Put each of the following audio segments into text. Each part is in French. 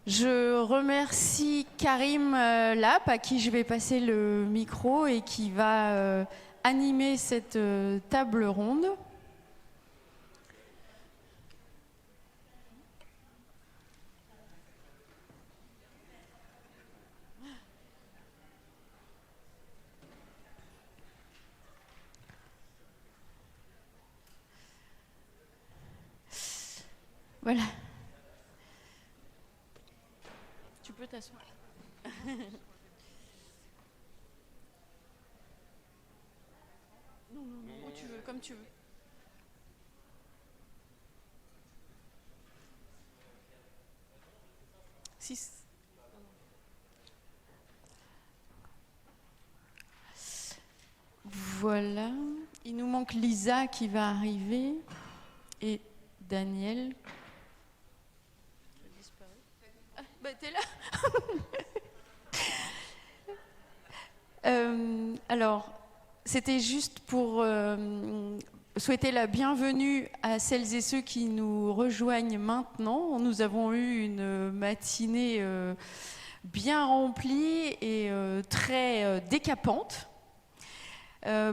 Je remercie Karim Lap, à qui je vais passer le micro et qui va animer cette table ronde. Voilà. Tu peux t'asseoir. Non, où tu veux, comme tu veux. Si. Voilà. Il nous manque Lisa qui va arriver et Daniel. Ah, bah t'es là. Alors, c'était juste pour souhaiter la bienvenue à celles et ceux qui nous rejoignent maintenant. Nous avons eu une matinée bien remplie et très décapante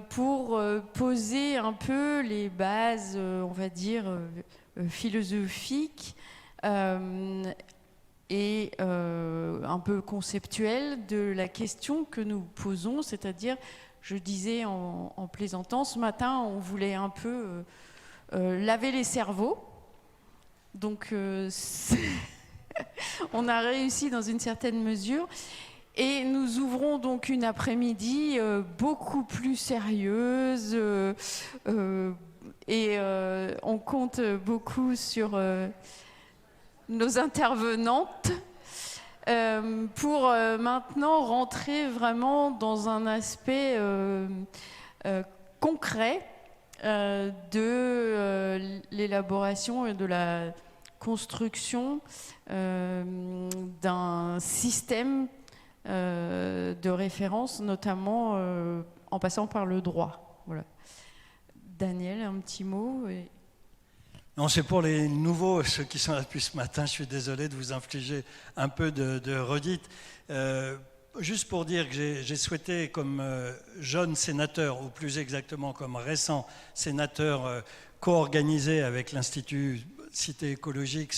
pour poser un peu les bases, on va dire, philosophiques et un peu conceptuelle de la question que nous posons, c'est-à-dire, je disais en plaisantant, ce matin, on voulait un peu laver les cerveaux. Donc, on a réussi dans une certaine mesure. Et nous ouvrons donc une après-midi beaucoup plus sérieuse et on compte beaucoup sur nos intervenantes pour maintenant rentrer vraiment dans un aspect concret de l'élaboration et de la construction d'un système de référence, notamment en passant par le droit. Voilà. Daniel, un petit mot Non, c'est pour les nouveaux, ceux qui sont là depuis ce matin. Je suis désolé de vous infliger un peu de redite. Juste pour dire que j'ai souhaité, comme jeune sénateur, ou plus exactement comme récent sénateur, co-organisé avec l'Institut Cité écologique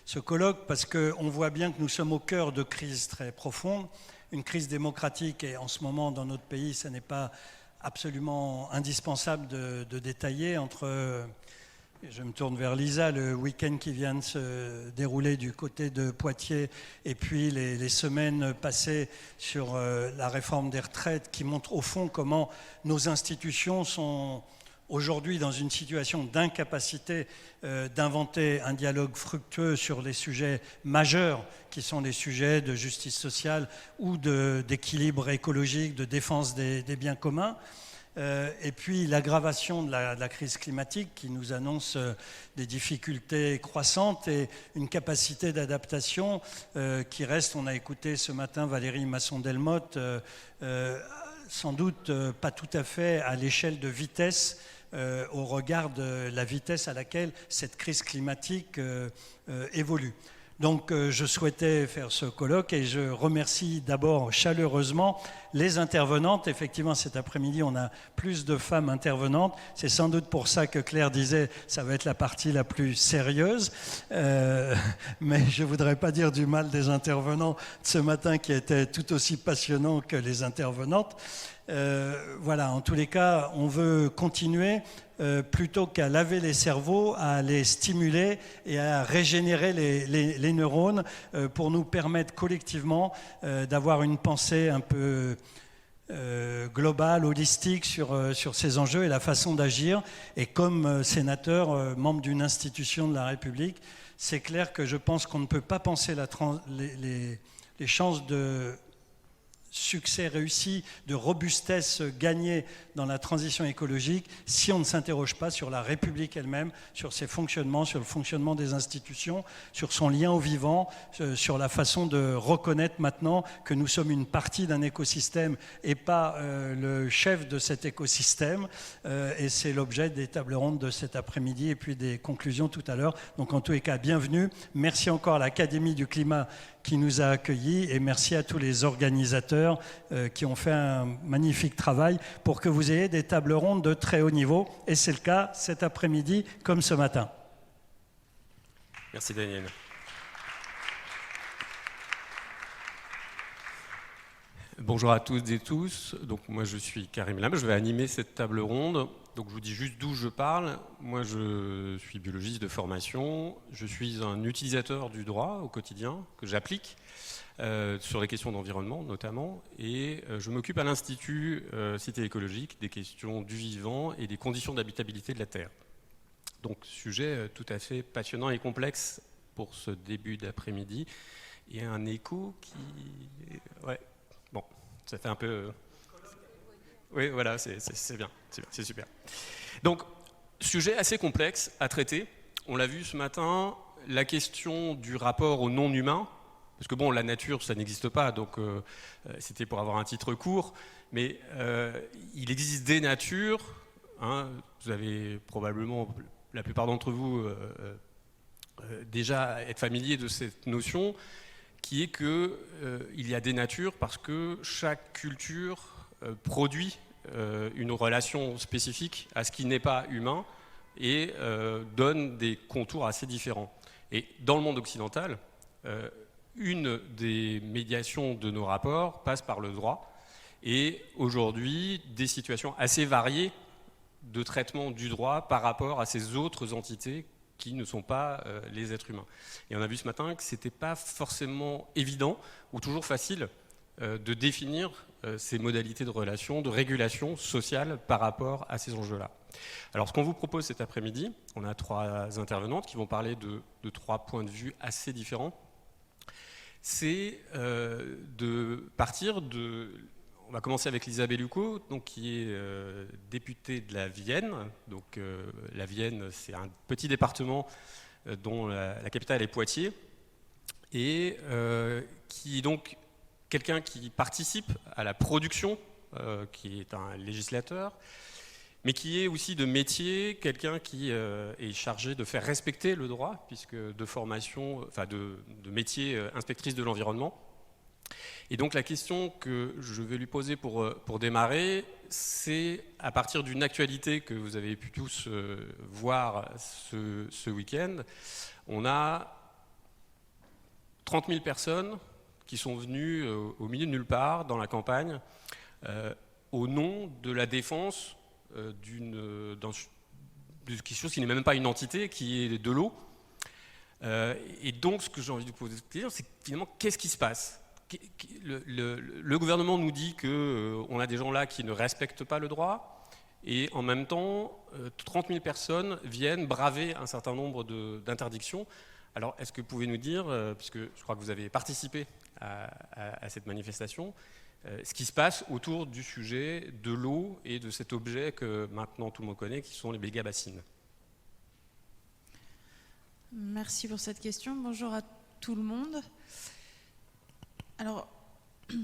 ce colloque, parce qu'on voit bien que nous sommes au cœur de crises très profondes, une crise démocratique, et en ce moment dans notre pays, ce n'est pas absolument indispensable de détailler entre... Je me tourne vers Lisa, le week-end qui vient de se dérouler du côté de Poitiers et puis les semaines passées sur la réforme des retraites qui montrent au fond comment nos institutions sont aujourd'hui dans une situation d'incapacité d'inventer un dialogue fructueux sur les sujets majeurs qui sont les sujets de justice sociale ou d'équilibre écologique, de défense des biens communs. Et puis l'aggravation de la crise climatique qui nous annonce des difficultés croissantes et une capacité d'adaptation qui reste, on a écouté ce matin Valérie Masson-Delmotte, sans doute pas tout à fait à l'échelle de vitesse au regard de la vitesse à laquelle cette crise climatique évolue. Donc je souhaitais faire ce colloque et je remercie d'abord chaleureusement les intervenantes. Effectivement, cet après-midi, on a plus de femmes intervenantes. C'est sans doute pour ça que Claire disait ça va être la partie la plus sérieuse. Mais je ne voudrais pas dire du mal des intervenants de ce matin qui étaient tout aussi passionnants que les intervenantes. Voilà, en tous les cas, on veut continuer plutôt qu'à laver les cerveaux, à les stimuler et à régénérer les neurones pour nous permettre collectivement d'avoir une pensée un peu globale, holistique sur ces enjeux et la façon d'agir. Et comme sénateur, membre d'une institution de la République, c'est clair que je pense qu'on ne peut pas penser les chances de succès réussi, de robustesse gagnée dans la transition écologique si on ne s'interroge pas sur la République elle-même, sur ses fonctionnements, sur le fonctionnement des institutions, sur son lien au vivant, sur la façon de reconnaître maintenant que nous sommes une partie d'un écosystème et pas le chef de cet écosystème. Et c'est l'objet des tables rondes de cet après-midi et puis des conclusions tout à l'heure. Donc en tous les cas, bienvenue. Merci encore à l'Académie du climat qui nous a accueillis et merci à tous les organisateurs qui ont fait un magnifique travail pour que vous ayez des tables rondes de très haut niveau. Et c'est le cas cet après-midi comme ce matin. Merci Daniel. Bonjour à toutes et tous. Donc moi je suis Karim Lam, je vais animer cette table ronde. Donc je vous dis juste d'où je parle. Moi je suis biologiste de formation. Je suis un utilisateur du droit au quotidien que j'applique sur les questions d'environnement notamment. Et je m'occupe à l'Institut Cité écologique des questions du vivant et des conditions d'habitabilité de la Terre. Donc sujet tout à fait passionnant et complexe pour ce début d'après-midi. Il y a un écho qui... Ouais. Bon, ça fait un peu... Oui, voilà, c'est bien, c'est super. Donc, sujet assez complexe à traiter. On l'a vu ce matin, la question du rapport au non-humain, parce que bon, la nature, ça n'existe pas, donc c'était pour avoir un titre court, mais il existe des natures, hein, vous avez probablement, la plupart d'entre vous, déjà être familier de cette notion, qui est qu'il y a des natures parce que chaque culture produit une relation spécifique à ce qui n'est pas humain et donne des contours assez différents. Et dans le monde occidental, une des médiations de nos rapports passe par le droit et aujourd'hui, des situations assez variées de traitement du droit par rapport à ces autres entités qui ne sont pas les êtres humains. Et on a vu ce matin que ce n'était pas forcément évident ou toujours facile de définir ces modalités de relation, de régulation sociale par rapport à ces enjeux-là. Alors ce qu'on vous propose cet après-midi, on a 3 intervenantes qui vont parler de 3 points de vue assez différents, c'est de partir de... On va commencer avec Lisa Bellucco, donc, qui est députée de la Vienne. Donc, la Vienne, c'est un petit département dont la capitale est Poitiers, et qui est donc quelqu'un qui participe à la production, qui est un législateur, mais qui est aussi de métier quelqu'un qui est chargé de faire respecter le droit, puisque de formation, enfin de métier inspectrice de l'environnement. Et donc la question que je vais lui poser pour démarrer, c'est à partir d'une actualité que vous avez pu tous voir ce week-end, on a 30 000 personnes qui sont venues au milieu de nulle part dans la campagne au nom de la défense de quelque chose qui n'est même pas une entité, qui est de l'eau. Et donc ce que j'ai envie de vous poser, c'est finalement qu'est-ce qui se passe ? Le gouvernement nous dit qu'on a des gens là qui ne respectent pas le droit et en même temps 30 000 personnes viennent braver un certain nombre d'interdictions. Alors est-ce que vous pouvez nous dire, puisque je crois que vous avez participé à cette manifestation, ce qui se passe autour du sujet de l'eau et de cet objet que maintenant tout le monde connaît, qui sont les méga-bassines. Merci pour cette question. Bonjour à tout le monde. Alors,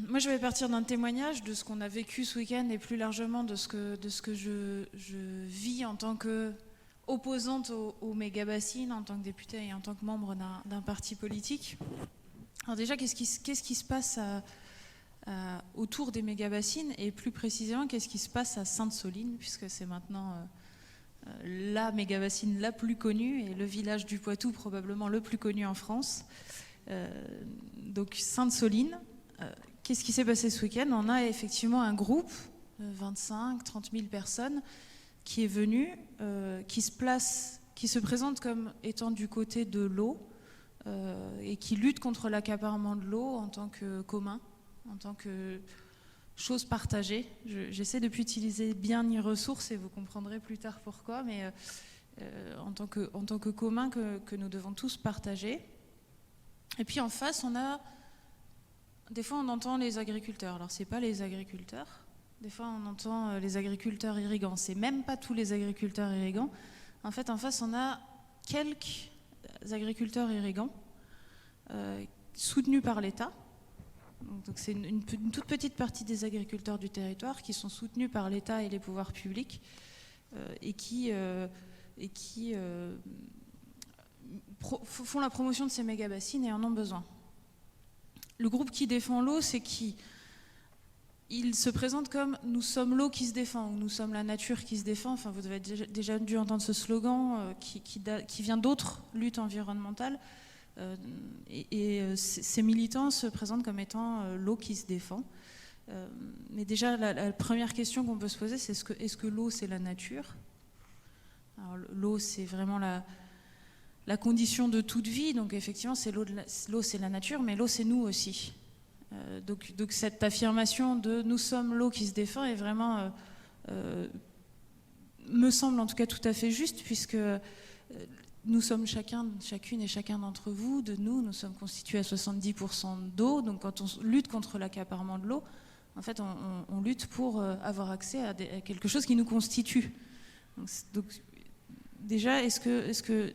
moi je vais partir d'un témoignage de ce qu'on a vécu ce week-end et plus largement de ce que je vis en tant qu'opposante aux méga-bassines, en tant que députée et en tant que membre d'un parti politique. Alors déjà, qu'est-ce qui se passe autour des méga-bassines et plus précisément, qu'est-ce qui se passe à Sainte-Soline, puisque c'est maintenant la méga-bassine la plus connue et le village du Poitou probablement le plus connu en France. Donc Sainte-Soline, qu'est-ce qui s'est passé ce week-end ? On a effectivement un groupe, 25-30 000 personnes, qui est venu, qui se présente comme étant du côté de l'eau et qui lutte contre l'accaparement de l'eau en tant que commun, en tant que chose partagée. J'essaie depuis d'utiliser bien e-ressources et vous comprendrez plus tard pourquoi, mais en tant que commun que nous devons tous partager. Et puis en face, on a Des fois, on entend les agriculteurs. Alors, c'est pas les agriculteurs. Des fois, on entend les agriculteurs irrigants. C'est même pas tous les agriculteurs irrigants. En fait, en face, on a quelques agriculteurs irrigants soutenus par l'État. Donc, c'est une toute petite partie des agriculteurs du territoire qui sont soutenus par l'État et les pouvoirs publics et qui font la promotion de ces méga-bassines et en ont besoin. Le groupe qui défend l'eau, c'est qui? Il se présente comme « nous sommes l'eau qui se défend » ou « nous sommes la nature qui se défend ». Enfin, vous avez déjà dû entendre ce slogan qui vient d'autres luttes environnementales. Ces militants se présentent comme étant l'eau qui se défend. Mais déjà, la première question qu'on peut se poser, c'est est-ce que l'eau, c'est la nature? Alors, l'eau, c'est vraiment la condition de toute vie. Donc, effectivement, l'eau, c'est la nature, mais l'eau, c'est nous aussi. Donc cette affirmation de « nous sommes l'eau qui se défend » est vraiment, me semble en tout cas tout à fait juste, puisque nous sommes chacune et chacun d'entre vous, nous sommes constitués à 70% d'eau. Donc quand on lutte contre l'accaparement de l'eau, en fait on lutte pour avoir accès à quelque chose qui nous constitue. Donc déjà, est-ce que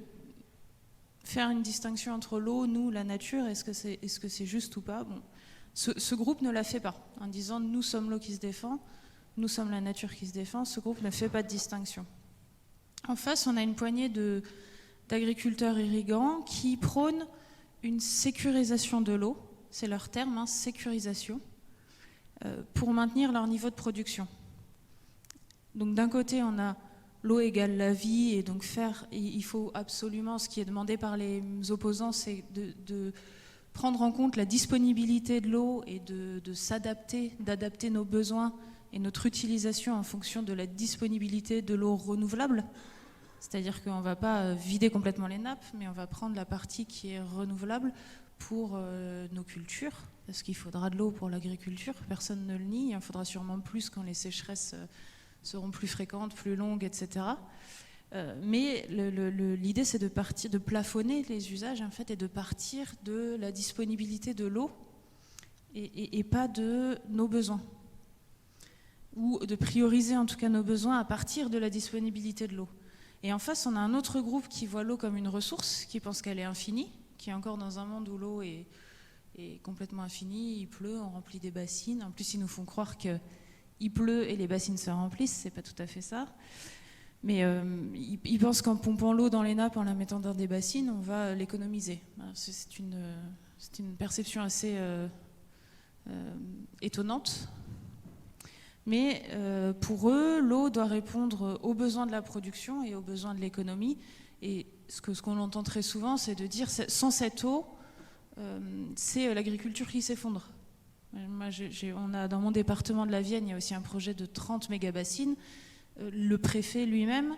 faire une distinction entre l'eau, nous, la nature, est-ce que c'est juste ou pas? Bon. Ce groupe ne la fait pas, en disant « nous sommes l'eau qui se défend », « nous sommes la nature qui se défend », ce groupe ne fait pas de distinction. En face, on a une poignée d'agriculteurs irrigants qui prônent une sécurisation de l'eau, c'est leur terme, hein, sécurisation, pour maintenir leur niveau de production. Donc d'un côté, on a l'eau égale la vie, et donc il faut absolument, ce qui est demandé par les opposants, c'est de prendre en compte la disponibilité de l'eau et d'adapter nos besoins et notre utilisation en fonction de la disponibilité de l'eau renouvelable. C'est-à-dire qu'on ne va pas vider complètement les nappes, mais on va prendre la partie qui est renouvelable pour nos cultures, parce qu'il faudra de l'eau pour l'agriculture, personne ne le nie, il en faudra sûrement plus quand les sécheresses seront plus fréquentes, plus longues, etc. Mais l'idée, c'est de plafonner les usages en fait, et de partir de la disponibilité de l'eau et pas de nos besoins. Ou de prioriser en tout cas nos besoins à partir de la disponibilité de l'eau. Et en face, on a un autre groupe qui voit l'eau comme une ressource, qui pense qu'elle est infinie, qui est encore dans un monde où l'eau est complètement infinie, il pleut, on remplit des bassines. En plus, ils nous font croire qu'il pleut et les bassines se remplissent, c'est pas tout à fait ça. Mais ils pensent qu'en pompant l'eau dans les nappes, en la mettant dans des bassines, on va l'économiser. C'est une perception assez étonnante. Mais pour eux, l'eau doit répondre aux besoins de la production et aux besoins de l'économie. Et ce qu'on entend très souvent, c'est de dire sans cette eau, c'est l'agriculture qui s'effondre. Moi, dans mon département de la Vienne, il y a aussi un projet de 30 mégabassines. Le préfet lui-même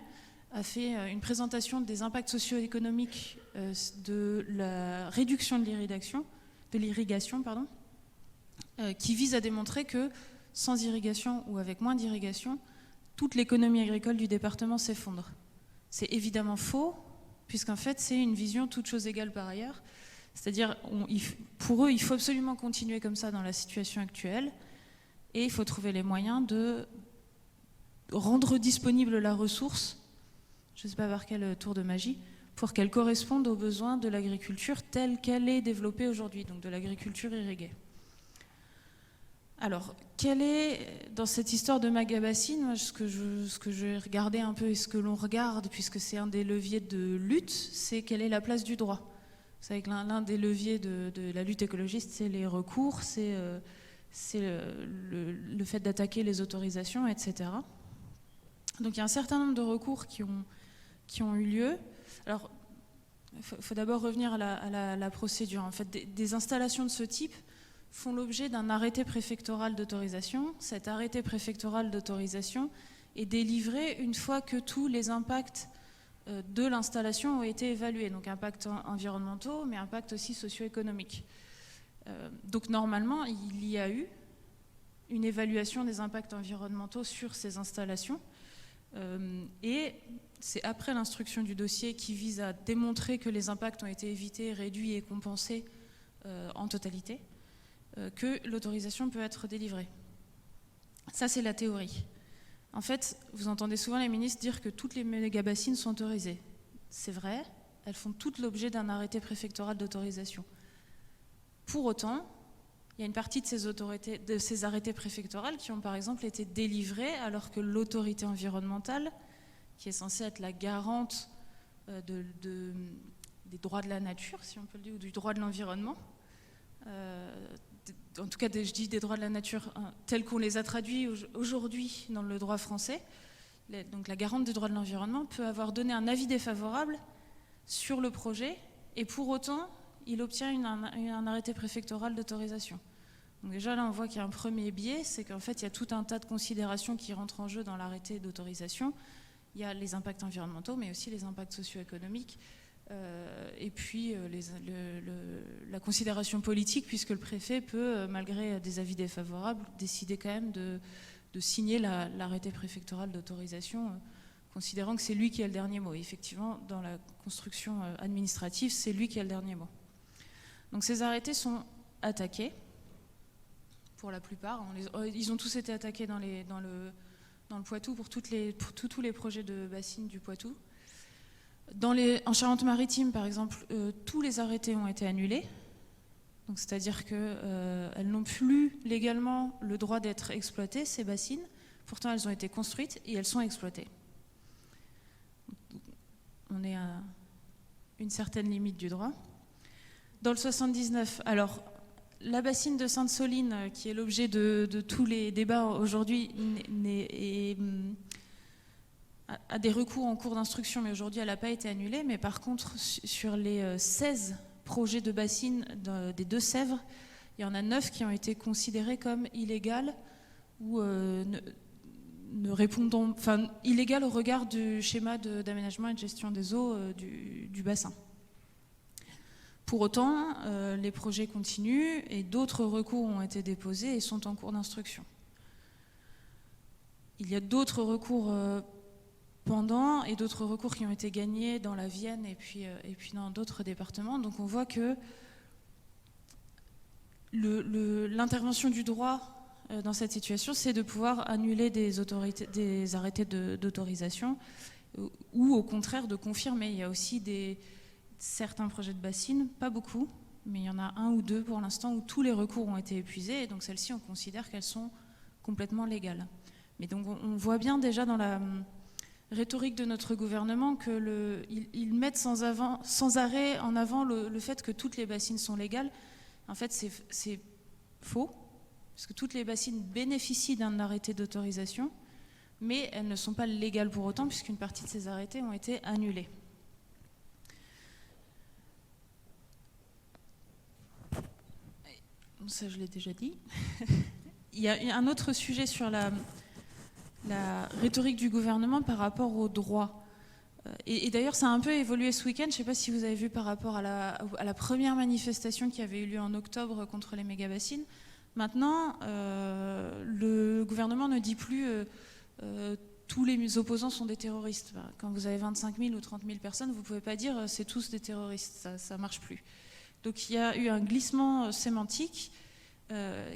a fait une présentation des impacts socio-économiques de la réduction de l'irrigation, qui vise à démontrer que sans irrigation ou avec moins d'irrigation, toute l'économie agricole du département s'effondre. C'est évidemment faux, puisqu'en fait, c'est une vision toute chose égale par ailleurs. C'est-à-dire, pour eux, il faut absolument continuer comme ça dans la situation actuelle, et il faut trouver les moyens de rendre disponible la ressource, je ne sais pas par quel tour de magie, pour qu'elle corresponde aux besoins de l'agriculture telle qu'elle est développée aujourd'hui, donc de l'agriculture irriguée. Alors, quel est, dans cette histoire de méga-bassines, ce que j'ai regardé un peu et ce que l'on regarde, puisque c'est un des leviers de lutte, c'est quelle est la place du droit. Vous savez que l'un des leviers de la lutte écologiste, c'est les recours, c'est le fait d'attaquer les autorisations, etc. Donc il y a un certain nombre de recours qui ont eu lieu. Alors, il faut d'abord revenir à la procédure. En fait, des installations de ce type font l'objet d'un arrêté préfectoral d'autorisation. Cet arrêté préfectoral d'autorisation est délivré une fois que tous les impacts de l'installation ont été évalués. Donc impacts environnementaux, mais impacts aussi socio-économiques. Donc normalement, il y a eu une évaluation des impacts environnementaux sur ces installations. Et c'est après l'instruction du dossier qui vise à démontrer que les impacts ont été évités, réduits et compensés en totalité, que l'autorisation peut être délivrée. Ça, c'est la théorie. En fait, vous entendez souvent les ministres dire que toutes les mégabassines sont autorisées. C'est vrai, elles font toutes l'objet d'un arrêté préfectoral d'autorisation. Pour autant, il y a une partie de ces arrêtés préfectoraux qui ont par exemple été délivrés alors que l'autorité environnementale, qui est censée être la garante des droits de la nature, si on peut le dire, ou du droit de l'environnement, en tout cas je dis des droits de la nature tels qu'on les a traduits aujourd'hui dans le droit français, donc la garante des droits de l'environnement peut avoir donné un avis défavorable sur le projet et pour autant il obtient un arrêté préfectoral d'autorisation. Donc déjà là on voit qu'il y a un premier biais, c'est qu'en fait il y a tout un tas de considérations qui rentrent en jeu dans l'arrêté d'autorisation. Il y a les impacts environnementaux mais aussi les impacts socio-économiques et puis la considération politique puisque le préfet peut, malgré des avis défavorables, décider quand même de signer l'arrêté préfectoral d'autorisation considérant que c'est lui qui a le dernier mot. Et effectivement, dans la construction administrative, c'est lui qui a le dernier mot. Donc ces arrêtés sont attaqués, pour la plupart. Ils ont tous été attaqués dans le Poitou pour tous les projets de bassines du Poitou. En Charente-Maritime, par exemple, tous les arrêtés ont été annulés. Donc, c'est-à-dire qu'elles n'ont plus légalement le droit d'être exploitées, ces bassines. Pourtant, elles ont été construites et elles sont exploitées. On est à une certaine limite du droit. Dans le 79, alors, la bassine de Sainte-Soline, qui est l'objet de tous les débats aujourd'hui, a des recours en cours d'instruction, mais aujourd'hui, elle n'a pas été annulée. Mais par contre, sur les 16 projets de bassines des Deux-Sèvres, il y en a 9 qui ont été considérés comme illégales ou ne répondant, enfin, illégales au regard du schéma d'aménagement et de gestion des eaux du bassin. Pour autant, les projets continuent et d'autres recours ont été déposés et sont en cours d'instruction. Il y a d'autres recours pendant et d'autres recours qui ont été gagnés dans la Vienne et puis dans d'autres départements. Donc on voit que l'intervention du droit dans cette situation, c'est de pouvoir annuler des arrêtés d'autorisation ou au contraire de confirmer. Il y a aussi certains projets de bassines, pas beaucoup, mais il y en a un ou deux pour l'instant où tous les recours ont été épuisés et donc celles-ci on considère qu'elles sont complètement légales. Mais donc on voit bien déjà dans la rhétorique de notre gouvernement qu'ils mettent sans arrêt en avant le fait que toutes les bassines sont légales. En fait c'est faux, parce que toutes les bassines bénéficient d'un arrêté d'autorisation, mais elles ne sont pas légales pour autant puisqu'une partie de ces arrêtés ont été annulés. Ça, je l'ai déjà dit. Il y a un autre sujet sur la rhétorique du gouvernement par rapport au droit. Et d'ailleurs, ça a un peu évolué ce week-end. Je ne sais pas si vous avez vu par rapport à la première manifestation qui avait eu lieu en octobre contre les méga-bassines. Maintenant, le gouvernement ne dit plus tous les opposants sont des terroristes. Quand vous avez 25 000 ou 30 000 personnes, vous ne pouvez pas dire c'est tous des terroristes. Ça ne marche plus. Donc il y a eu un glissement sémantique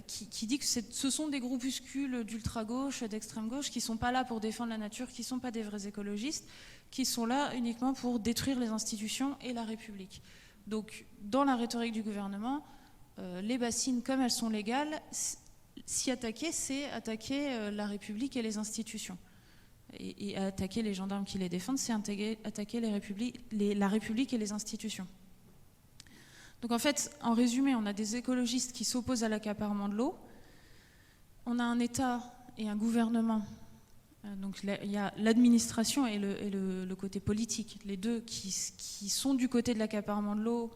qui dit que ce sont des groupuscules d'ultra-gauche, d'extrême-gauche qui ne sont pas là pour défendre la nature, qui ne sont pas des vrais écologistes, qui sont là uniquement pour détruire les institutions et la République. Donc dans la rhétorique du gouvernement, les bassines, comme elles sont légales, s'y attaquer, c'est attaquer la République et les institutions. Et attaquer les gendarmes qui les défendent, c'est attaquer la République et les institutions. Donc en fait, en résumé, on a des écologistes qui s'opposent à l'accaparement de l'eau, on a un État et un gouvernement, donc il y a l'administration et le côté politique, les deux qui sont du côté de l'accaparement de l'eau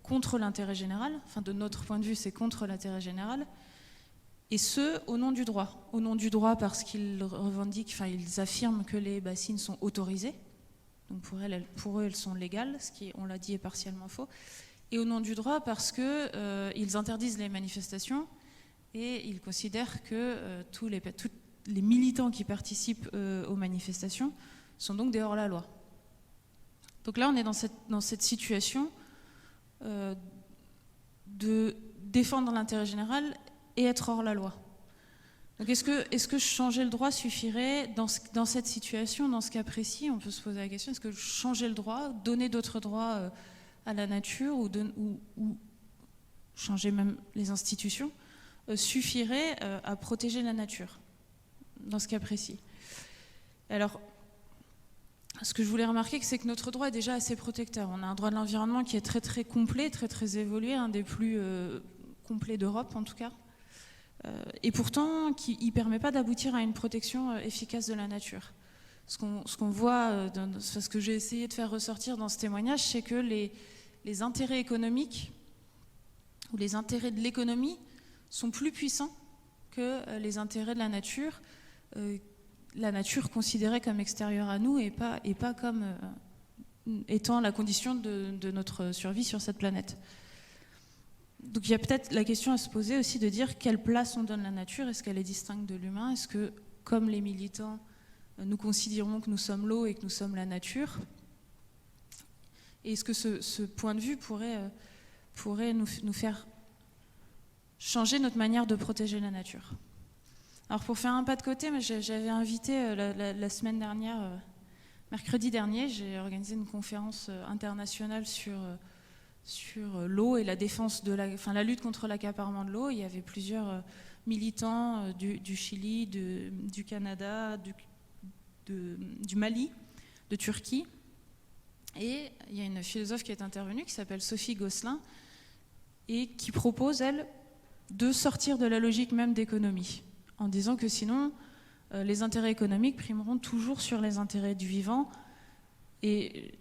contre l'intérêt général, enfin de notre point de vue c'est contre l'intérêt général, et ce au nom du droit. Au nom du droit parce qu'ils revendiquent, enfin ils affirment que les bassines sont autorisées, donc pour eux elles sont légales, ce qui, on l'a dit, est partiellement faux. Et au nom du droit parce qu'ils interdisent les manifestations et ils considèrent que tous les militants qui participent aux manifestations sont donc des hors-la-loi. Donc là, on est dans cette situation défendre l'intérêt général et être hors la loi. Donc est-ce que changer le droit suffirait dans cette situation, dans ce cas précis? On peut se poser la question, est-ce que changer le droit, donner d'autres droits à la nature ou changer même les institutions suffirait à protéger la nature dans ce cas précis? Alors, ce que je voulais remarquer, c'est que notre droit est déjà assez protecteur. On a un droit de l'environnement qui est très très complet, très très évolué, un des plus complets d'Europe en tout cas. Et pourtant, qui ne permet pas d'aboutir à une protection efficace de la nature. Ce qu'on voit, ce que j'ai essayé de faire ressortir dans ce témoignage, c'est que les intérêts économiques ou les intérêts de l'économie sont plus puissants que les intérêts de la nature considérée comme extérieure à nous et pas comme étant la condition de notre survie sur cette planète. Donc il y a peut-être la question à se poser aussi de dire quelle place on donne à la nature, est-ce qu'elle est distincte de l'humain, est-ce que, comme les militants, nous considérons que nous sommes l'eau et que nous sommes la nature, et est-ce que ce point de vue pourrait nous faire changer notre manière de protéger la nature. Alors pour faire un pas de côté, j'avais invité la semaine dernière, mercredi dernier, j'ai organisé une conférence internationale sur l'eau et la défense la lutte contre l'accaparement de l'eau. Il y avait plusieurs militants du Chili, du Canada, du Mali, de Turquie. Et il y a une philosophe qui est intervenue qui s'appelle Sophie Gosselin et qui propose, elle, de sortir de la logique même d'économie, en disant que sinon, les intérêts économiques primeront toujours sur les intérêts du vivant. Et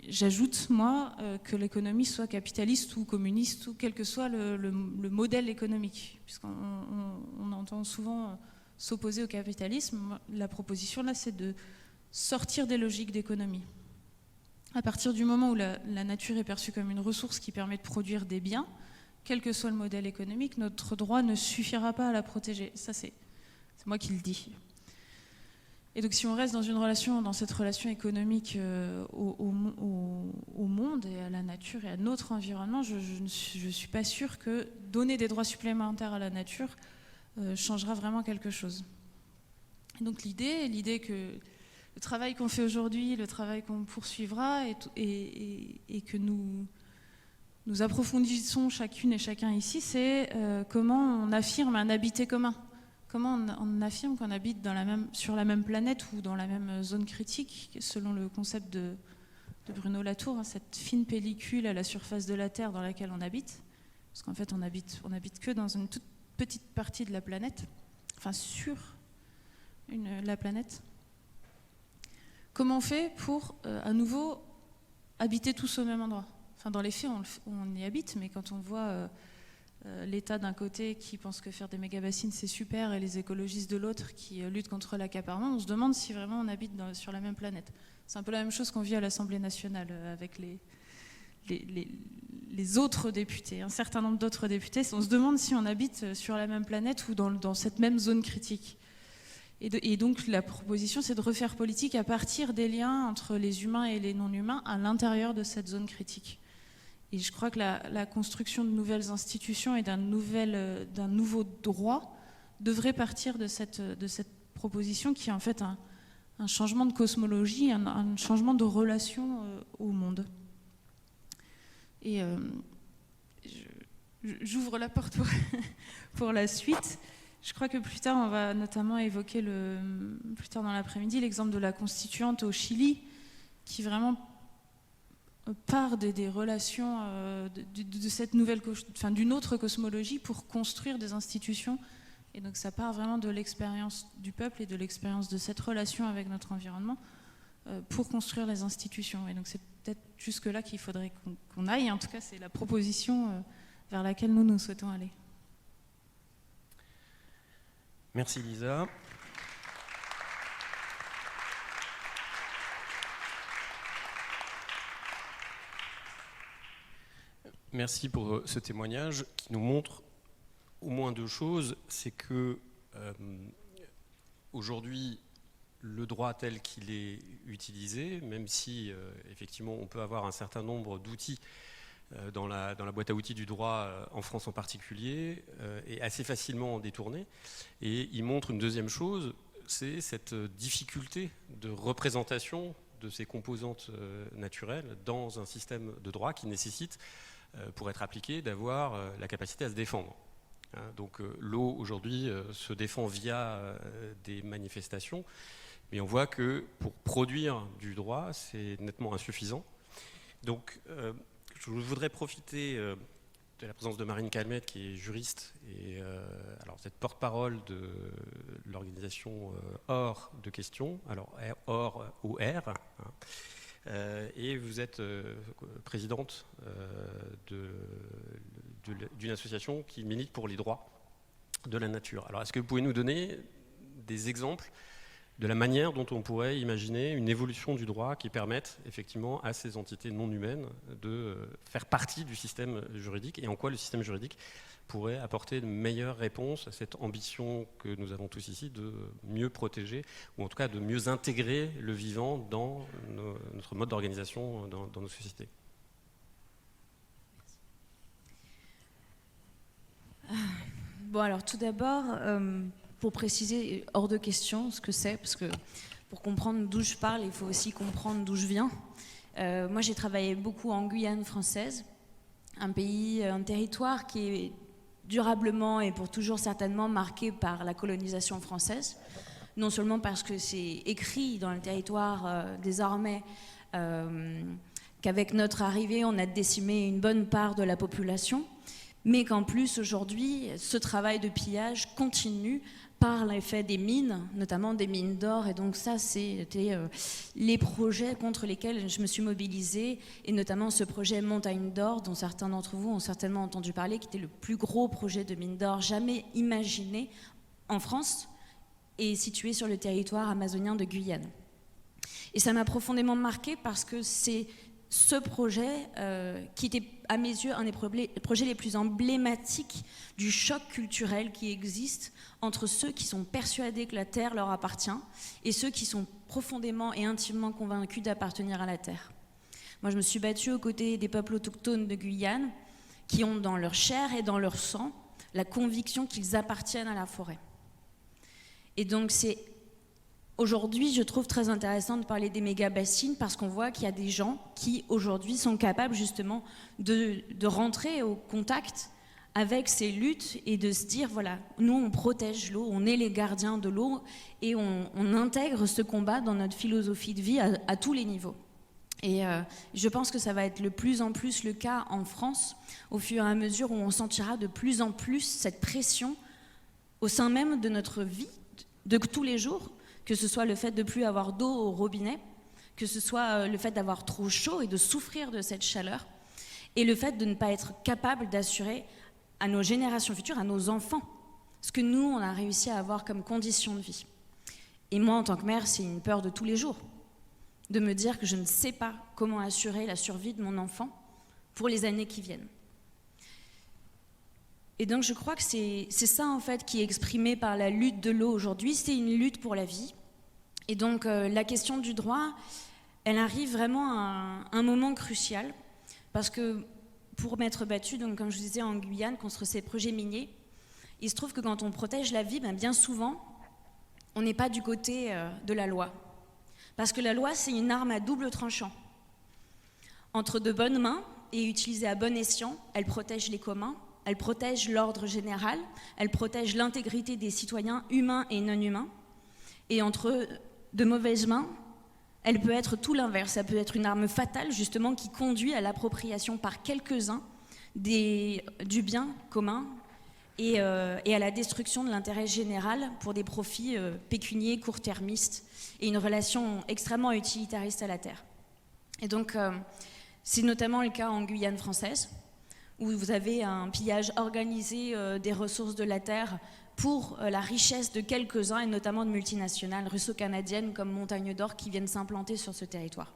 j'ajoute, moi, que l'économie soit capitaliste ou communiste, ou quel que soit le modèle économique, puisqu'on entend souvent s'opposer au capitalisme. La proposition, là, c'est de sortir des logiques d'économie. À partir du moment où la nature est perçue comme une ressource qui permet de produire des biens, quel que soit le modèle économique, notre droit ne suffira pas à la protéger. Ça, c'est moi qui le dis. Et donc si on reste dans cette relation économique au monde et à la nature et à notre environnement, je ne suis pas sûre que donner des droits supplémentaires à la nature changera vraiment quelque chose. Et donc l'idée que le travail qu'on fait aujourd'hui, le travail qu'on poursuivra et que nous approfondissons chacune et chacun ici, c'est comment on affirme un habité commun. Comment on affirme qu'on habite sur la même planète ou dans la même zone critique, selon le concept de Bruno Latour, cette fine pellicule à la surface de la Terre dans laquelle on habite. Parce qu'en fait, on habite que dans une toute petite partie de la planète, enfin sur la planète. Comment on fait pour, à nouveau, habiter tous au même endroit? Enfin, dans les faits, on y habite, mais quand on voit l'État d'un côté qui pense que faire des méga-bassines c'est super et les écologistes de l'autre qui luttent contre l'accaparement, on se demande si vraiment on habite sur la même planète. C'est un peu la même chose qu'on vit à l'Assemblée nationale avec les autres députés, un certain nombre d'autres députés. On se demande si on habite sur la même planète ou dans cette même zone critique. Et donc la proposition, c'est de refaire politique à partir des liens entre les humains et les non-humains à l'intérieur de cette zone critique. Et je crois que la construction de nouvelles institutions et d'un nouveau droit devrait partir de cette proposition qui est en fait un changement de cosmologie, un changement de relation au monde. Et j'ouvre la porte pour la suite. Je crois que plus tard, on va notamment évoquer plus tard dans l'après-midi l'exemple de la constituante au Chili, qui vraiment part des relations de cette d'une autre cosmologie pour construire des institutions. Et donc ça part vraiment de l'expérience du peuple et de l'expérience de cette relation avec notre environnement pour construire les institutions. Et donc c'est peut-être jusque-là qu'il faudrait qu'on aille. En tout cas, c'est la proposition vers laquelle nous souhaitons aller. Merci Lisa. Merci pour ce témoignage qui nous montre au moins deux choses. C'est que aujourd'hui, le droit tel qu'il est utilisé, même si effectivement on peut avoir un certain nombre d'outils dans la boîte à outils du droit en France en particulier, est assez facilement détournée. Et il montre une deuxième chose, c'est cette difficulté de représentation de ces composantes naturelles dans un système de droit qui nécessite, pour être appliqué, d'avoir la capacité à se défendre. Donc l'eau aujourd'hui se défend via des manifestations, mais on voit que pour produire du droit, c'est nettement insuffisant. Donc je voudrais profiter de la présence de Marine Calmette, qui est juriste, et alors vous êtes porte-parole de l'organisation OR de questions, alors OR ou R, et vous êtes présidente d'une association qui milite pour les droits de la nature. Alors est-ce que vous pouvez nous donner des exemples de la manière dont on pourrait imaginer une évolution du droit qui permette effectivement à ces entités non humaines de faire partie du système juridique, et en quoi le système juridique pourrait apporter de meilleures réponses à cette ambition que nous avons tous ici de mieux protéger, ou en tout cas de mieux intégrer le vivant dans notre mode d'organisation dans nos sociétés. Bon, alors tout d'abord, pour préciser, hors de question ce que c'est, parce que pour comprendre d'où je parle, il faut aussi comprendre d'où je viens. Moi, j'ai travaillé beaucoup en Guyane française, un pays, un territoire qui est durablement et pour toujours certainement marqué par la colonisation française, non seulement parce que c'est écrit dans le territoire désormais qu'avec notre arrivée, on a décimé une bonne part de la population, mais qu'en plus, aujourd'hui, ce travail de pillage continue par l'effet des mines, notamment des mines d'or. Et donc ça, c'était les projets contre lesquels je me suis mobilisée, et notamment ce projet Montagne d'or, dont certains d'entre vous ont certainement entendu parler, qui était le plus gros projet de mine d'or jamais imaginé en France et situé sur le territoire amazonien de Guyane. Et ça m'a profondément marquée parce que c'est ce projet qui était à mes yeux un des projets les plus emblématiques du choc culturel qui existe entre ceux qui sont persuadés que la terre leur appartient et ceux qui sont profondément et intimement convaincus d'appartenir à la terre. Moi, je me suis battue aux côtés des peuples autochtones de Guyane qui ont dans leur chair et dans leur sang la conviction qu'ils appartiennent à la forêt. Et donc c'est aujourd'hui, je trouve très intéressant de parler des méga-bassines parce qu'on voit qu'il y a des gens qui, aujourd'hui, sont capables justement de rentrer au contact avec ces luttes et de se dire, voilà, nous, on protège l'eau, on est les gardiens de l'eau et on intègre ce combat dans notre philosophie de vie à tous les niveaux. Et je pense que ça va être de plus en plus le cas en France, au fur et à mesure où on sentira de plus en plus cette pression au sein même de notre vie de tous les jours, que ce soit le fait de ne plus avoir d'eau au robinet, que ce soit le fait d'avoir trop chaud et de souffrir de cette chaleur, et le fait de ne pas être capable d'assurer à nos générations futures, à nos enfants, ce que nous, on a réussi à avoir comme condition de vie. Et moi, en tant que mère, c'est une peur de tous les jours, de me dire que je ne sais pas comment assurer la survie de mon enfant pour les années qui viennent. Et donc je crois que c'est ça en fait qui est exprimé par la lutte de l'eau aujourd'hui, c'est une lutte pour la vie. Et donc la question du droit, elle arrive vraiment à un moment crucial, parce que pour m'être battue, donc comme je vous disais en Guyane, contre ces projets miniers, il se trouve que quand on protège la vie, bien souvent, on n'est pas du côté de la loi. Parce que la loi, c'est une arme à double tranchant. Entre de bonnes mains et utilisée à bon escient, elle protège les communs, elle protège l'ordre général, elle protège l'intégrité des citoyens humains et non humains. Et entre de mauvaises mains, elle peut être tout l'inverse. Ça peut être une arme fatale, justement, qui conduit à l'appropriation par quelques-uns du bien commun et à la destruction de l'intérêt général pour des profits pécuniers, court-termistes et une relation extrêmement utilitariste à la terre. Et donc, c'est notamment le cas en Guyane française, où vous avez un pillage organisé des ressources de la terre pour la richesse de quelques-uns, et notamment de multinationales russo-canadiennes comme Montagne d'or qui viennent s'implanter sur ce territoire.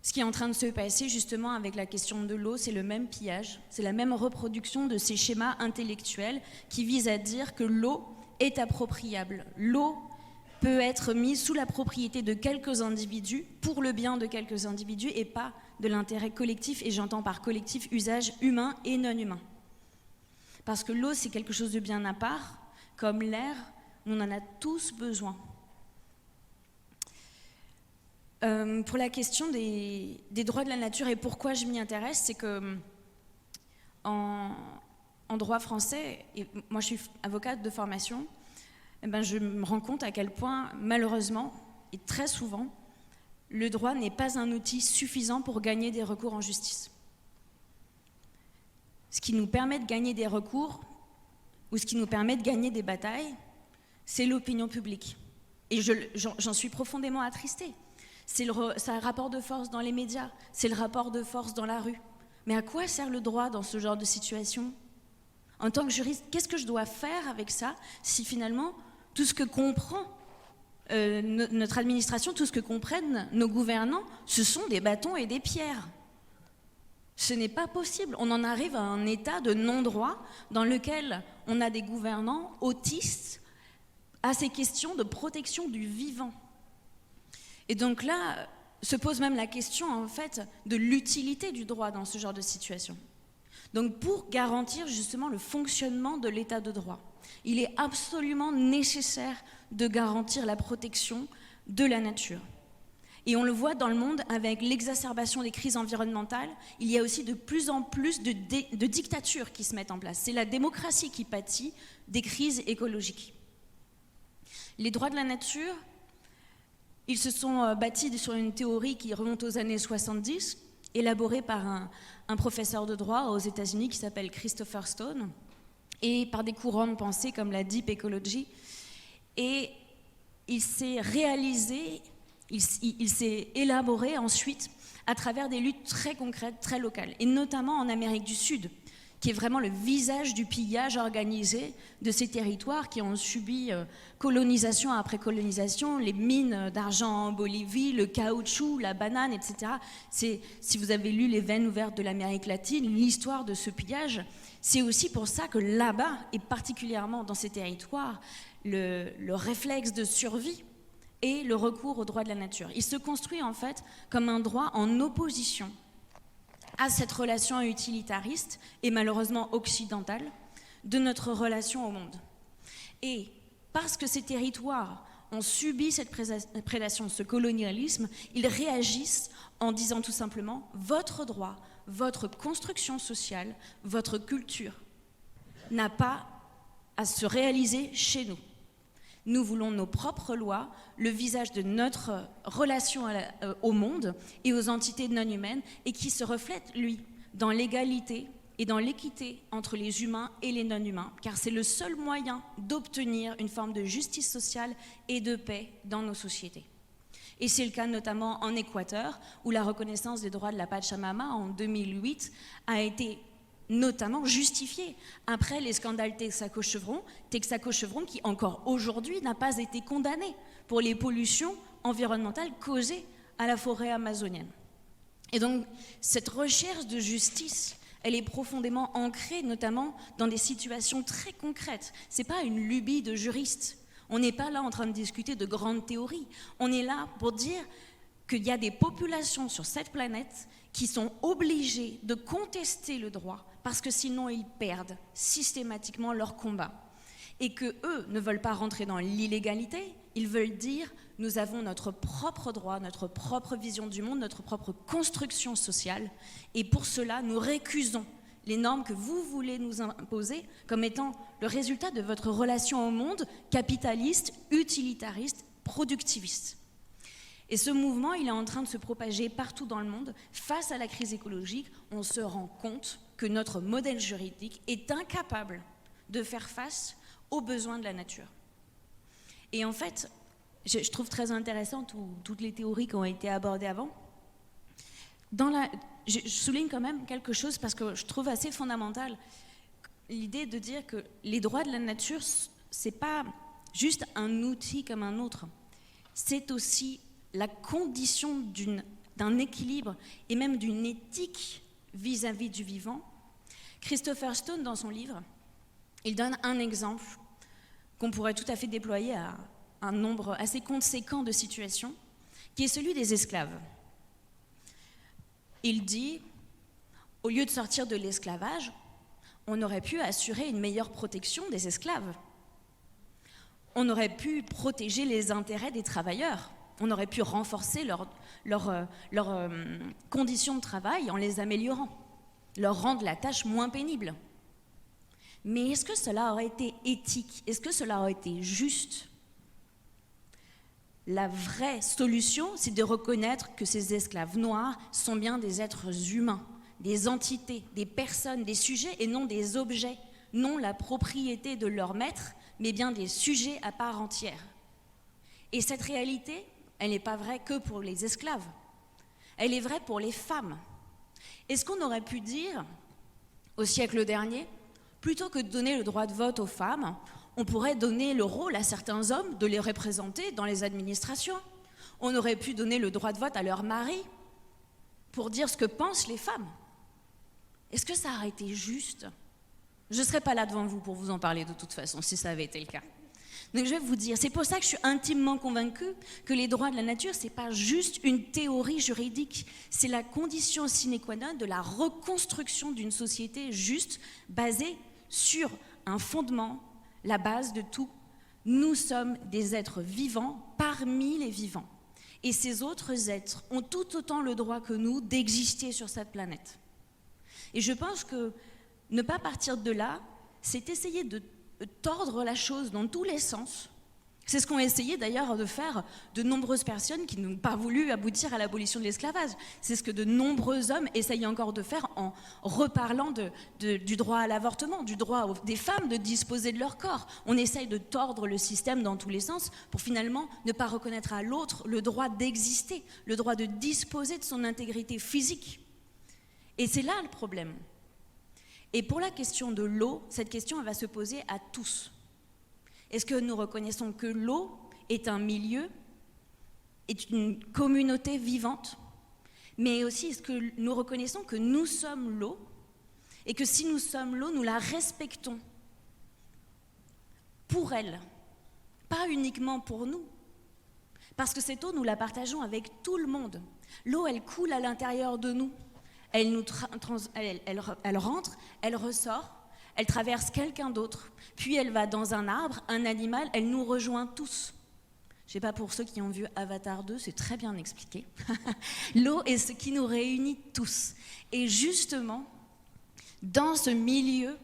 Ce qui est en train de se passer justement avec la question de l'eau, c'est le même pillage, c'est la même reproduction de ces schémas intellectuels qui visent à dire que l'eau est appropriable. L'eau peut être mis sous la propriété de quelques individus, pour le bien de quelques individus, et pas de l'intérêt collectif, et j'entends par collectif usage humain et non humain. Parce que l'eau, c'est quelque chose de bien à part, comme l'air, on en a tous besoin. Pour la question des droits de la nature et pourquoi je m'y intéresse, c'est que en droit français, et moi je suis avocate de formation, je me rends compte à quel point, malheureusement, et très souvent, le droit n'est pas un outil suffisant pour gagner des recours en justice. Ce qui nous permet de gagner des recours, ou ce qui nous permet de gagner des batailles, c'est l'opinion publique. Et j'en suis profondément attristée. C'est le rapport de force dans les médias, c'est le rapport de force dans la rue. Mais à quoi sert le droit dans ce genre de situation ? En tant que juriste, qu'est-ce que je dois faire avec ça si finalement tout ce que comprend notre administration, tout ce que comprennent nos gouvernants, ce sont des bâtons et des pierres ? Ce n'est pas possible. On en arrive à un état de non-droit dans lequel on a des gouvernants autistes à ces questions de protection du vivant. Et donc là, se pose même la question, en fait, de l'utilité du droit dans ce genre de situation. Donc pour garantir justement le fonctionnement de l'état de droit, il est absolument nécessaire de garantir la protection de la nature. Et on le voit dans le monde avec l'exacerbation des crises environnementales, il y a aussi de plus en plus de dictatures qui se mettent en place. C'est la démocratie qui pâtit des crises écologiques. Les droits de la nature, ils se sont bâtis sur une théorie qui remonte aux années 70, élaborée par un professeur de droit aux États-Unis qui s'appelle Christopher Stone, et par des courants de pensée comme la Deep Ecology. Et il s'est réalisé, il s'est élaboré ensuite à travers des luttes très concrètes, très locales, et notamment en Amérique du Sud, qui est vraiment le visage du pillage organisé de ces territoires qui ont subi colonisation après colonisation, les mines d'argent en Bolivie, le caoutchouc, la banane, etc. Si vous avez lu Les veines ouvertes de l'Amérique latine, l'histoire de ce pillage, c'est aussi pour ça que là-bas, et particulièrement dans ces territoires, le réflexe de survie et le recours au droit de la nature. Il se construit en fait comme un droit en opposition à cette relation utilitariste et malheureusement occidentale de notre relation au monde. Et parce que ces territoires ont subi cette prédation, ce colonialisme, ils réagissent en disant tout simplement « votre droit, votre construction sociale, votre culture n'a pas à se réaliser chez nous. Nous voulons nos propres lois, le visage de notre relation au monde et aux entités non humaines, et qui se reflète, lui, dans l'égalité et dans l'équité entre les humains et les non-humains, car c'est le seul moyen d'obtenir une forme de justice sociale et de paix dans nos sociétés. Et c'est le cas notamment en Équateur, où la reconnaissance des droits de la Pachamama en 2008 a été notamment justifié après les scandales Texaco Chevron qui encore aujourd'hui n'a pas été condamné pour les pollutions environnementales causées à la forêt amazonienne. Et donc cette recherche de justice, elle est profondément ancrée notamment dans des situations très concrètes. C'est pas une lubie de juriste. On n'est pas là en train de discuter de grandes théories. On est là pour dire qu'il y a des populations sur cette planète qui sont obligées de contester le droit parce que sinon ils perdent systématiquement leur combat. Et qu'eux ne veulent pas rentrer dans l'illégalité, ils veulent dire nous avons notre propre droit, notre propre vision du monde, notre propre construction sociale, et pour cela nous récusons les normes que vous voulez nous imposer comme étant le résultat de votre relation au monde capitaliste, utilitariste, productiviste. Et ce mouvement, il est en train de se propager partout dans le monde. Face à la crise écologique, on se rend compte que notre modèle juridique est incapable de faire face aux besoins de la nature. Et en fait, je trouve très intéressant toutes les théories qui ont été abordées avant. Je souligne quand même quelque chose parce que je trouve assez fondamental l'idée de dire que les droits de la nature, c'est pas juste un outil comme un autre. C'est aussi la condition d'un équilibre et même d'une éthique vis-à-vis du vivant. Christopher Stone, dans son livre, il donne un exemple qu'on pourrait tout à fait déployer un nombre assez conséquent de situations, qui est celui des esclaves. Il dit, au lieu de sortir de l'esclavage, on aurait pu assurer une meilleure protection des esclaves. On aurait pu protéger les intérêts des travailleurs. On aurait pu renforcer leurs conditions de travail en les améliorant, leur rendre la tâche moins pénible. Mais est-ce que cela aurait été éthique? Est-ce que cela aurait été juste? La vraie solution, c'est de reconnaître que ces esclaves noirs sont bien des êtres humains, des entités, des personnes, des sujets et non des objets, non la propriété de leur maître, mais bien des sujets à part entière. Et cette réalité, elle n'est pas vraie que pour les esclaves, elle est vraie pour les femmes. Est-ce qu'on aurait pu dire, au siècle dernier, plutôt que de donner le droit de vote aux femmes, on pourrait donner le rôle à certains hommes de les représenter dans les administrations. On aurait pu donner le droit de vote à leur mari pour dire ce que pensent les femmes. Est-ce que ça aurait été juste? Je ne serais pas là devant vous pour vous en parler de toute façon, si ça avait été le cas. Donc je vais vous dire, c'est pour ça que je suis intimement convaincue que les droits de la nature, ce n'est pas juste une théorie juridique, c'est la condition sine qua non de la reconstruction d'une société juste, basée sur un fondement, la base de tout. Nous sommes des êtres vivants parmi les vivants. Et ces autres êtres ont tout autant le droit que nous d'exister sur cette planète. Et je pense que ne pas partir de là, c'est essayer de tordre la chose dans tous les sens. C'est ce qu'ont essayé d'ailleurs de faire de nombreuses personnes qui n'ont pas voulu aboutir à l'abolition de l'esclavage. C'est ce que de nombreux hommes essayent encore de faire en reparlant du droit à l'avortement, du droit des femmes de disposer de leur corps. On essaye de tordre le système dans tous les sens pour finalement ne pas reconnaître à l'autre le droit d'exister, le droit de disposer de son intégrité physique. Et c'est là le problème. Et pour la question de l'eau, cette question elle va se poser à tous. Est-ce que nous reconnaissons que l'eau est un milieu, est une communauté vivante, mais aussi est-ce que nous reconnaissons que nous sommes l'eau et que si nous sommes l'eau, nous la respectons pour elle, pas uniquement pour nous, parce que cette eau, nous la partageons avec tout le monde. L'eau, elle coule à l'intérieur de nous, elle rentre, elle ressort, elle traverse quelqu'un d'autre, puis elle va dans un arbre, un animal, elle nous rejoint tous. Je ne sais pas pour ceux qui ont vu Avatar 2, c'est très bien expliqué. L'eau est ce qui nous réunit tous. Et justement, dans ce milieu,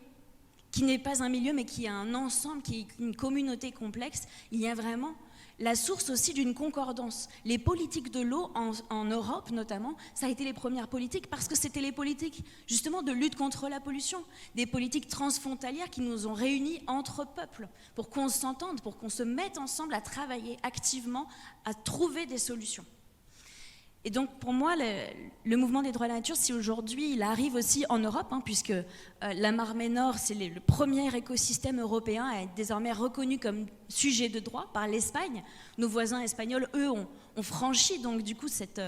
qui n'est pas un milieu, mais qui est un ensemble, qui est une communauté complexe, il y a vraiment la source aussi d'une concordance. Les politiques de l'eau en Europe notamment, ça a été les premières politiques parce que c'était les politiques justement de lutte contre la pollution, des politiques transfrontalières qui nous ont réunis entre peuples pour qu'on s'entende, pour qu'on se mette ensemble à travailler activement, à trouver des solutions. Et donc pour moi, le mouvement des droits de la nature, si aujourd'hui il arrive aussi en Europe, puisque la Marmée Nord, c'est le premier écosystème européen à être désormais reconnu comme sujet de droit par l'Espagne. Nos voisins espagnols, eux, ont franchi donc du coup cette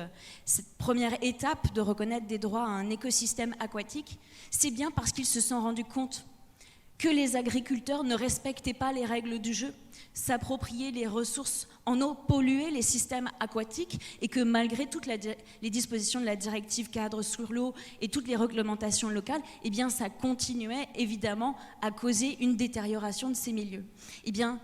première étape de reconnaître des droits à un écosystème aquatique. C'est bien parce qu'ils se sont rendus compte que les agriculteurs ne respectaient pas les règles du jeu, s'appropriaient les ressources en eau, polluaient les systèmes aquatiques et que malgré toutes les dispositions de la directive cadre sur l'eau et toutes les réglementations locales, eh bien ça continuait évidemment à causer une détérioration de ces milieux. Eh bien,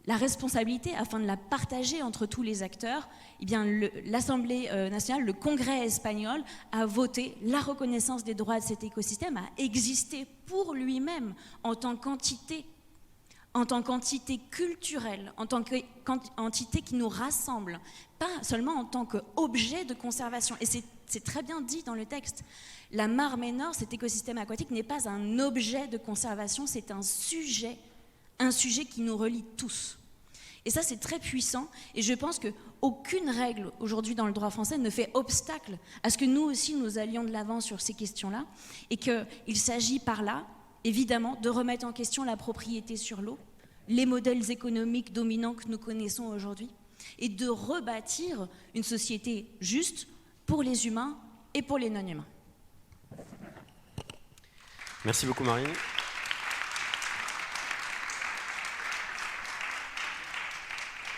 la responsabilité, afin de la partager entre tous les acteurs, eh bien, l'Assemblée nationale, le Congrès espagnol, a voté la reconnaissance des droits de cet écosystème à exister pour lui-même en tant qu'entité culturelle, en tant qu'entité qui nous rassemble, pas seulement en tant qu'objet de conservation. Et c'est très bien dit dans le texte. La Marmée Nord, cet écosystème aquatique, n'est pas un objet de conservation, c'est un sujet qui nous relie tous. Et ça, c'est très puissant. Et je pense qu'aucune règle aujourd'hui dans le droit français ne fait obstacle à ce que nous aussi, nous allions de l'avant sur ces questions-là. Et qu'il s'agit par là, évidemment, de remettre en question la propriété sur l'eau, les modèles économiques dominants que nous connaissons aujourd'hui, et de rebâtir une société juste pour les humains et pour les non-humains. Merci beaucoup, Marine. « 」 « 」 « 」 « 」 « 」 « 」 « 」 « 」 « 」 « 」 « 」 « 」 « 」 « 」 « 」 « 」 « 」 « 」 « 」 « 」 « 」 « 」 « 」 « 」 « 」 «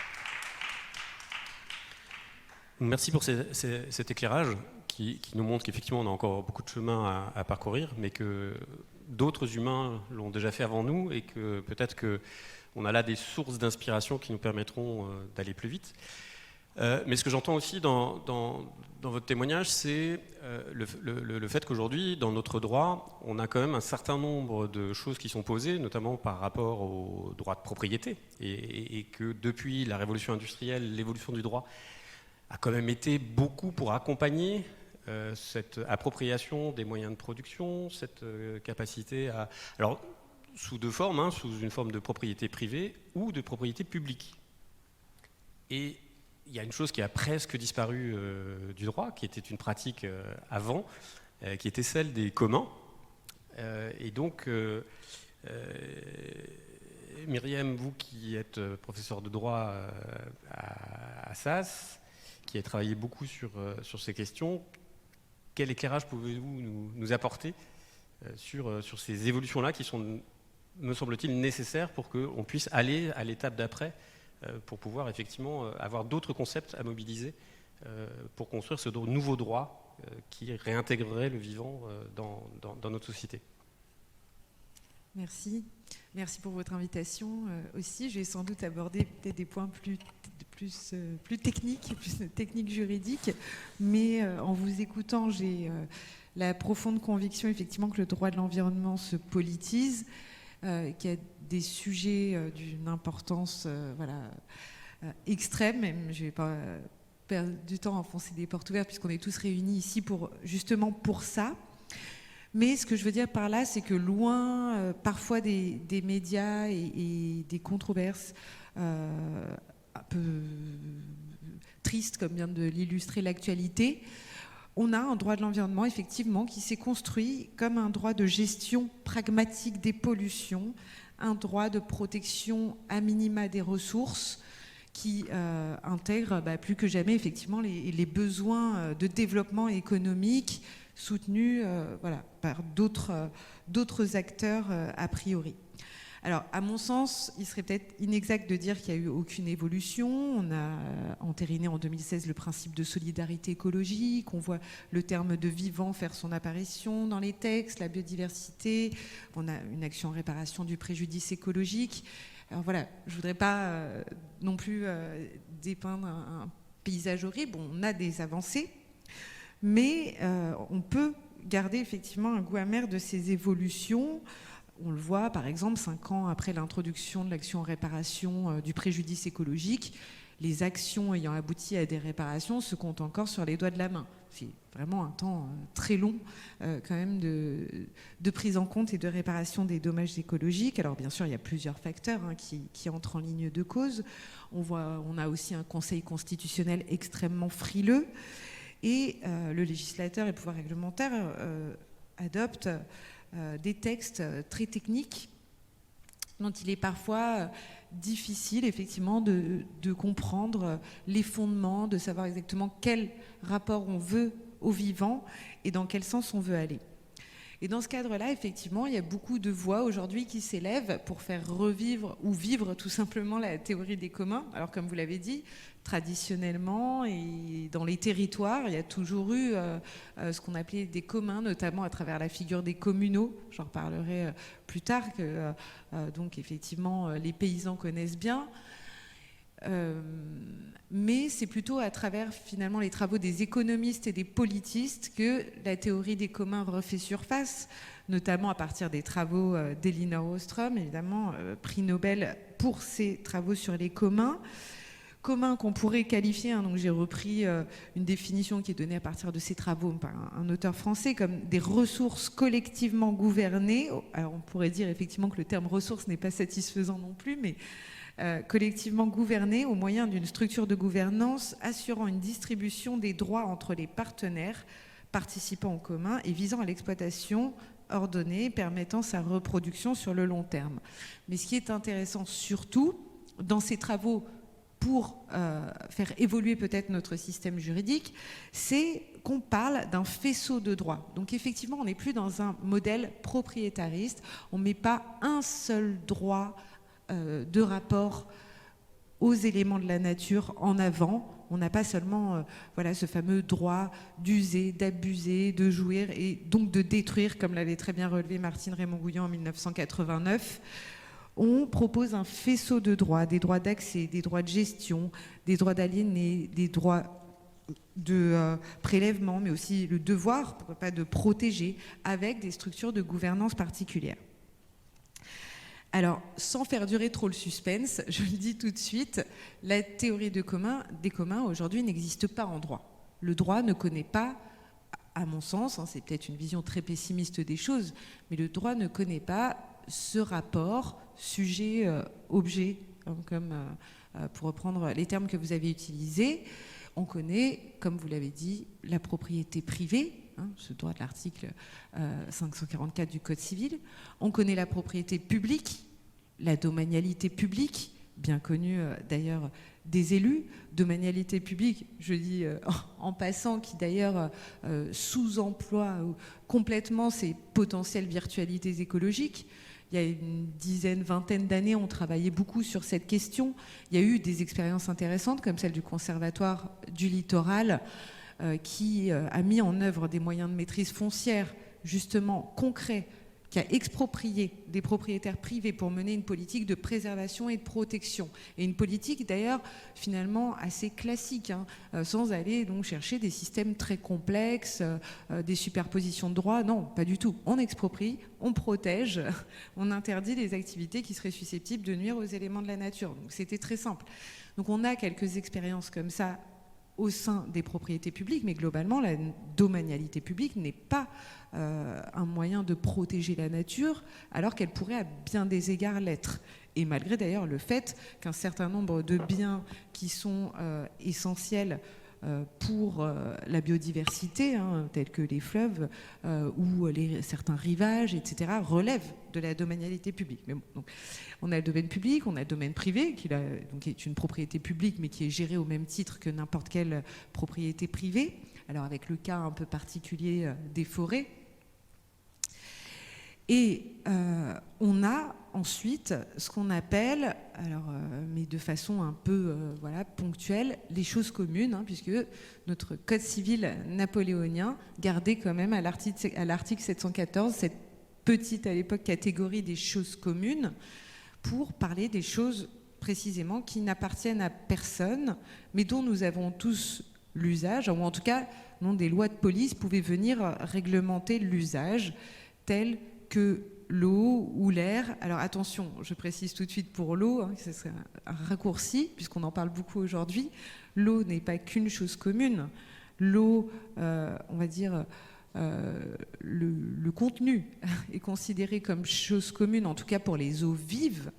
」 « 」 « 」 « 」 « 」 « Merci pour cet éclairage qui nous montre qu'effectivement on a encore beaucoup de chemin à parcourir, mais que d'autres humains l'ont déjà fait avant nous et que peut-être qu'on a là des sources d'inspiration qui nous permettront d'aller plus vite. Mais ce que j'entends aussi dans votre témoignage, c'est le fait qu'aujourd'hui, dans notre droit, on a quand même un certain nombre de choses qui sont posées, notamment par rapport au droit de propriété, et que depuis la révolution industrielle, l'évolution du droit a quand même été beaucoup pour accompagner cette appropriation des moyens de production, cette capacité à... Alors, sous deux formes, sous une forme de propriété privée ou de propriété publique. Et il y a une chose qui a presque disparu du droit, qui était une pratique avant, qui était celle des communs. Et donc, Myriam, vous qui êtes professeur de droit à SAS, qui a travaillé beaucoup sur ces questions, quel éclairage pouvez-vous nous apporter sur ces évolutions-là qui sont, me semble-t-il, nécessaires pour qu'on puisse aller à l'étape d'après, pour pouvoir effectivement avoir d'autres concepts à mobiliser pour construire ce nouveau droit qui réintégrerait le vivant dans notre société. Merci. Merci pour votre invitation aussi. Je vais sans doute aborder peut-être des points plus techniques, plus techniques juridiques, mais en vous écoutant, j'ai la profonde conviction effectivement que le droit de l'environnement se politise, qu'il y a des sujets d'une importance extrême. Même, je ne vais pas perdre du temps à enfoncer des portes ouvertes puisqu'on est tous réunis ici justement pour ça. Mais ce que je veux dire par là, c'est que loin parfois des médias et des controverses un peu tristes, comme vient de l'illustrer l'actualité, on a un droit de l'environnement, effectivement, qui s'est construit comme un droit de gestion pragmatique des pollutions, un droit de protection à minima des ressources qui intègre plus que jamais, effectivement, les besoins de développement économique soutenus par d'autres acteurs a priori. Alors, à mon sens, il serait peut-être inexact de dire qu'il n'y a eu aucune évolution. On a entériné en 2016 le principe de solidarité écologique. On voit le terme de vivant faire son apparition dans les textes, la biodiversité. On a une action en réparation du préjudice écologique. Alors voilà, je ne voudrais pas non plus dépeindre un paysage horrible. On a des avancées, mais on peut garder effectivement un goût amer de ces évolutions. On le voit, par exemple, 5 ans après l'introduction de l'action en réparation du préjudice écologique, les actions ayant abouti à des réparations se comptent encore sur les doigts de la main. C'est vraiment un temps très long quand même de prise en compte et de réparation des dommages écologiques. Alors bien sûr, il y a plusieurs facteurs qui entrent en ligne de cause. On a aussi un Conseil constitutionnel extrêmement frileux et le législateur et le pouvoir réglementaire adoptent des textes très techniques dont il est parfois difficile effectivement de comprendre les fondements, de savoir exactement quel rapport on veut au vivant et dans quel sens on veut aller. Et dans ce cadre-là, effectivement, il y a beaucoup de voix aujourd'hui qui s'élèvent pour faire revivre ou vivre tout simplement la théorie des communs. Alors comme vous l'avez dit, traditionnellement et dans les territoires, il y a toujours eu ce qu'on appelait des communs, notamment à travers la figure des communaux. J'en reparlerai plus tard, que donc effectivement les paysans connaissent bien. Mais c'est plutôt à travers finalement les travaux des économistes et des politistes que la théorie des communs refait surface, notamment à partir des travaux d'Elinor Ostrom, évidemment prix Nobel pour ses travaux sur les communs. Communs qu'on pourrait qualifier, donc j'ai repris une définition qui est donnée à partir de ces travaux par un auteur français, comme des ressources collectivement gouvernées. Alors on pourrait dire effectivement que le terme ressources n'est pas satisfaisant non plus, mais collectivement gouvernées au moyen d'une structure de gouvernance assurant une distribution des droits entre les partenaires participant au commun et visant à l'exploitation ordonnée, permettant sa reproduction sur le long terme. Mais ce qui est intéressant surtout dans ces travaux pour faire évoluer peut-être notre système juridique, c'est qu'on parle d'un faisceau de droits. Donc effectivement, on n'est plus dans un modèle propriétariste, on ne met pas un seul droit de rapport aux éléments de la nature en avant. On n'a pas seulement voilà, ce fameux droit d'user, d'abuser, de jouir et donc de détruire, comme l'avait très bien relevé Martine Raymond-Gouillon en 1989. On propose un faisceau de droits, des droits d'accès, des droits de gestion, des droits d'aliéner, des droits de prélèvement, mais aussi le devoir, pourquoi pas, de protéger, avec des structures de gouvernance particulières. Alors, sans faire durer trop le suspense, je le dis tout de suite, la théorie des communs aujourd'hui n'existe pas en droit. Le droit ne connaît pas, à mon sens, c'est peut-être une vision très pessimiste des choses, mais le droit ne connaît pas ce rapport sujet-objet, comme pour reprendre les termes que vous avez utilisés. On connaît, comme vous l'avez dit, la propriété privée, ce droit de l'article 544 du Code civil. On connaît la propriété publique, la domanialité publique, bien connue d'ailleurs des élus. Domanialité publique, je dis en passant, qui d'ailleurs sous-emploie complètement ces potentielles virtualités écologiques. Il y a une dizaine, vingtaine d'années, on travaillait beaucoup sur cette question. Il y a eu des expériences intéressantes, comme celle du Conservatoire du Littoral, qui a mis en œuvre des moyens de maîtrise foncière, justement concrets, qui a exproprié des propriétaires privés pour mener une politique de préservation et de protection. Et une politique d'ailleurs finalement assez classique, sans aller donc chercher des systèmes très complexes, des superpositions de droits. Non, pas du tout. On exproprie, on protège, on interdit les activités qui seraient susceptibles de nuire aux éléments de la nature. Donc c'était très simple. Donc on a quelques expériences comme ça au sein des propriétés publiques, mais globalement, la domanialité publique n'est pas un moyen de protéger la nature, alors qu'elle pourrait à bien des égards l'être. Et malgré d'ailleurs le fait qu'un certain nombre de biens qui sont essentiels pour la biodiversité, tels que les fleuves ou certains rivages, etc., relèvent de la domanialité publique. Mais bon, donc, on a le domaine public, on a le domaine privé, qui est une propriété publique, mais qui est gérée au même titre que n'importe quelle propriété privée. Alors avec le cas un peu particulier des forêts. Et on a ensuite ce qu'on appelle, mais de façon un peu ponctuelle, les choses communes, puisque notre Code civil napoléonien gardait quand même à l'article 714 cette petite à l'époque catégorie des choses communes pour parler des choses précisément qui n'appartiennent à personne, mais dont nous avons tous l'usage, ou en tout cas dont des lois de police pouvaient venir réglementer l'usage, tel que l'eau ou l'air. Alors attention, je précise tout de suite pour l'eau, ce serait un raccourci, puisqu'on en parle beaucoup aujourd'hui. L'eau n'est pas qu'une chose commune. L'eau, on va dire, le contenu est considéré comme chose commune, en tout cas pour les eaux vives,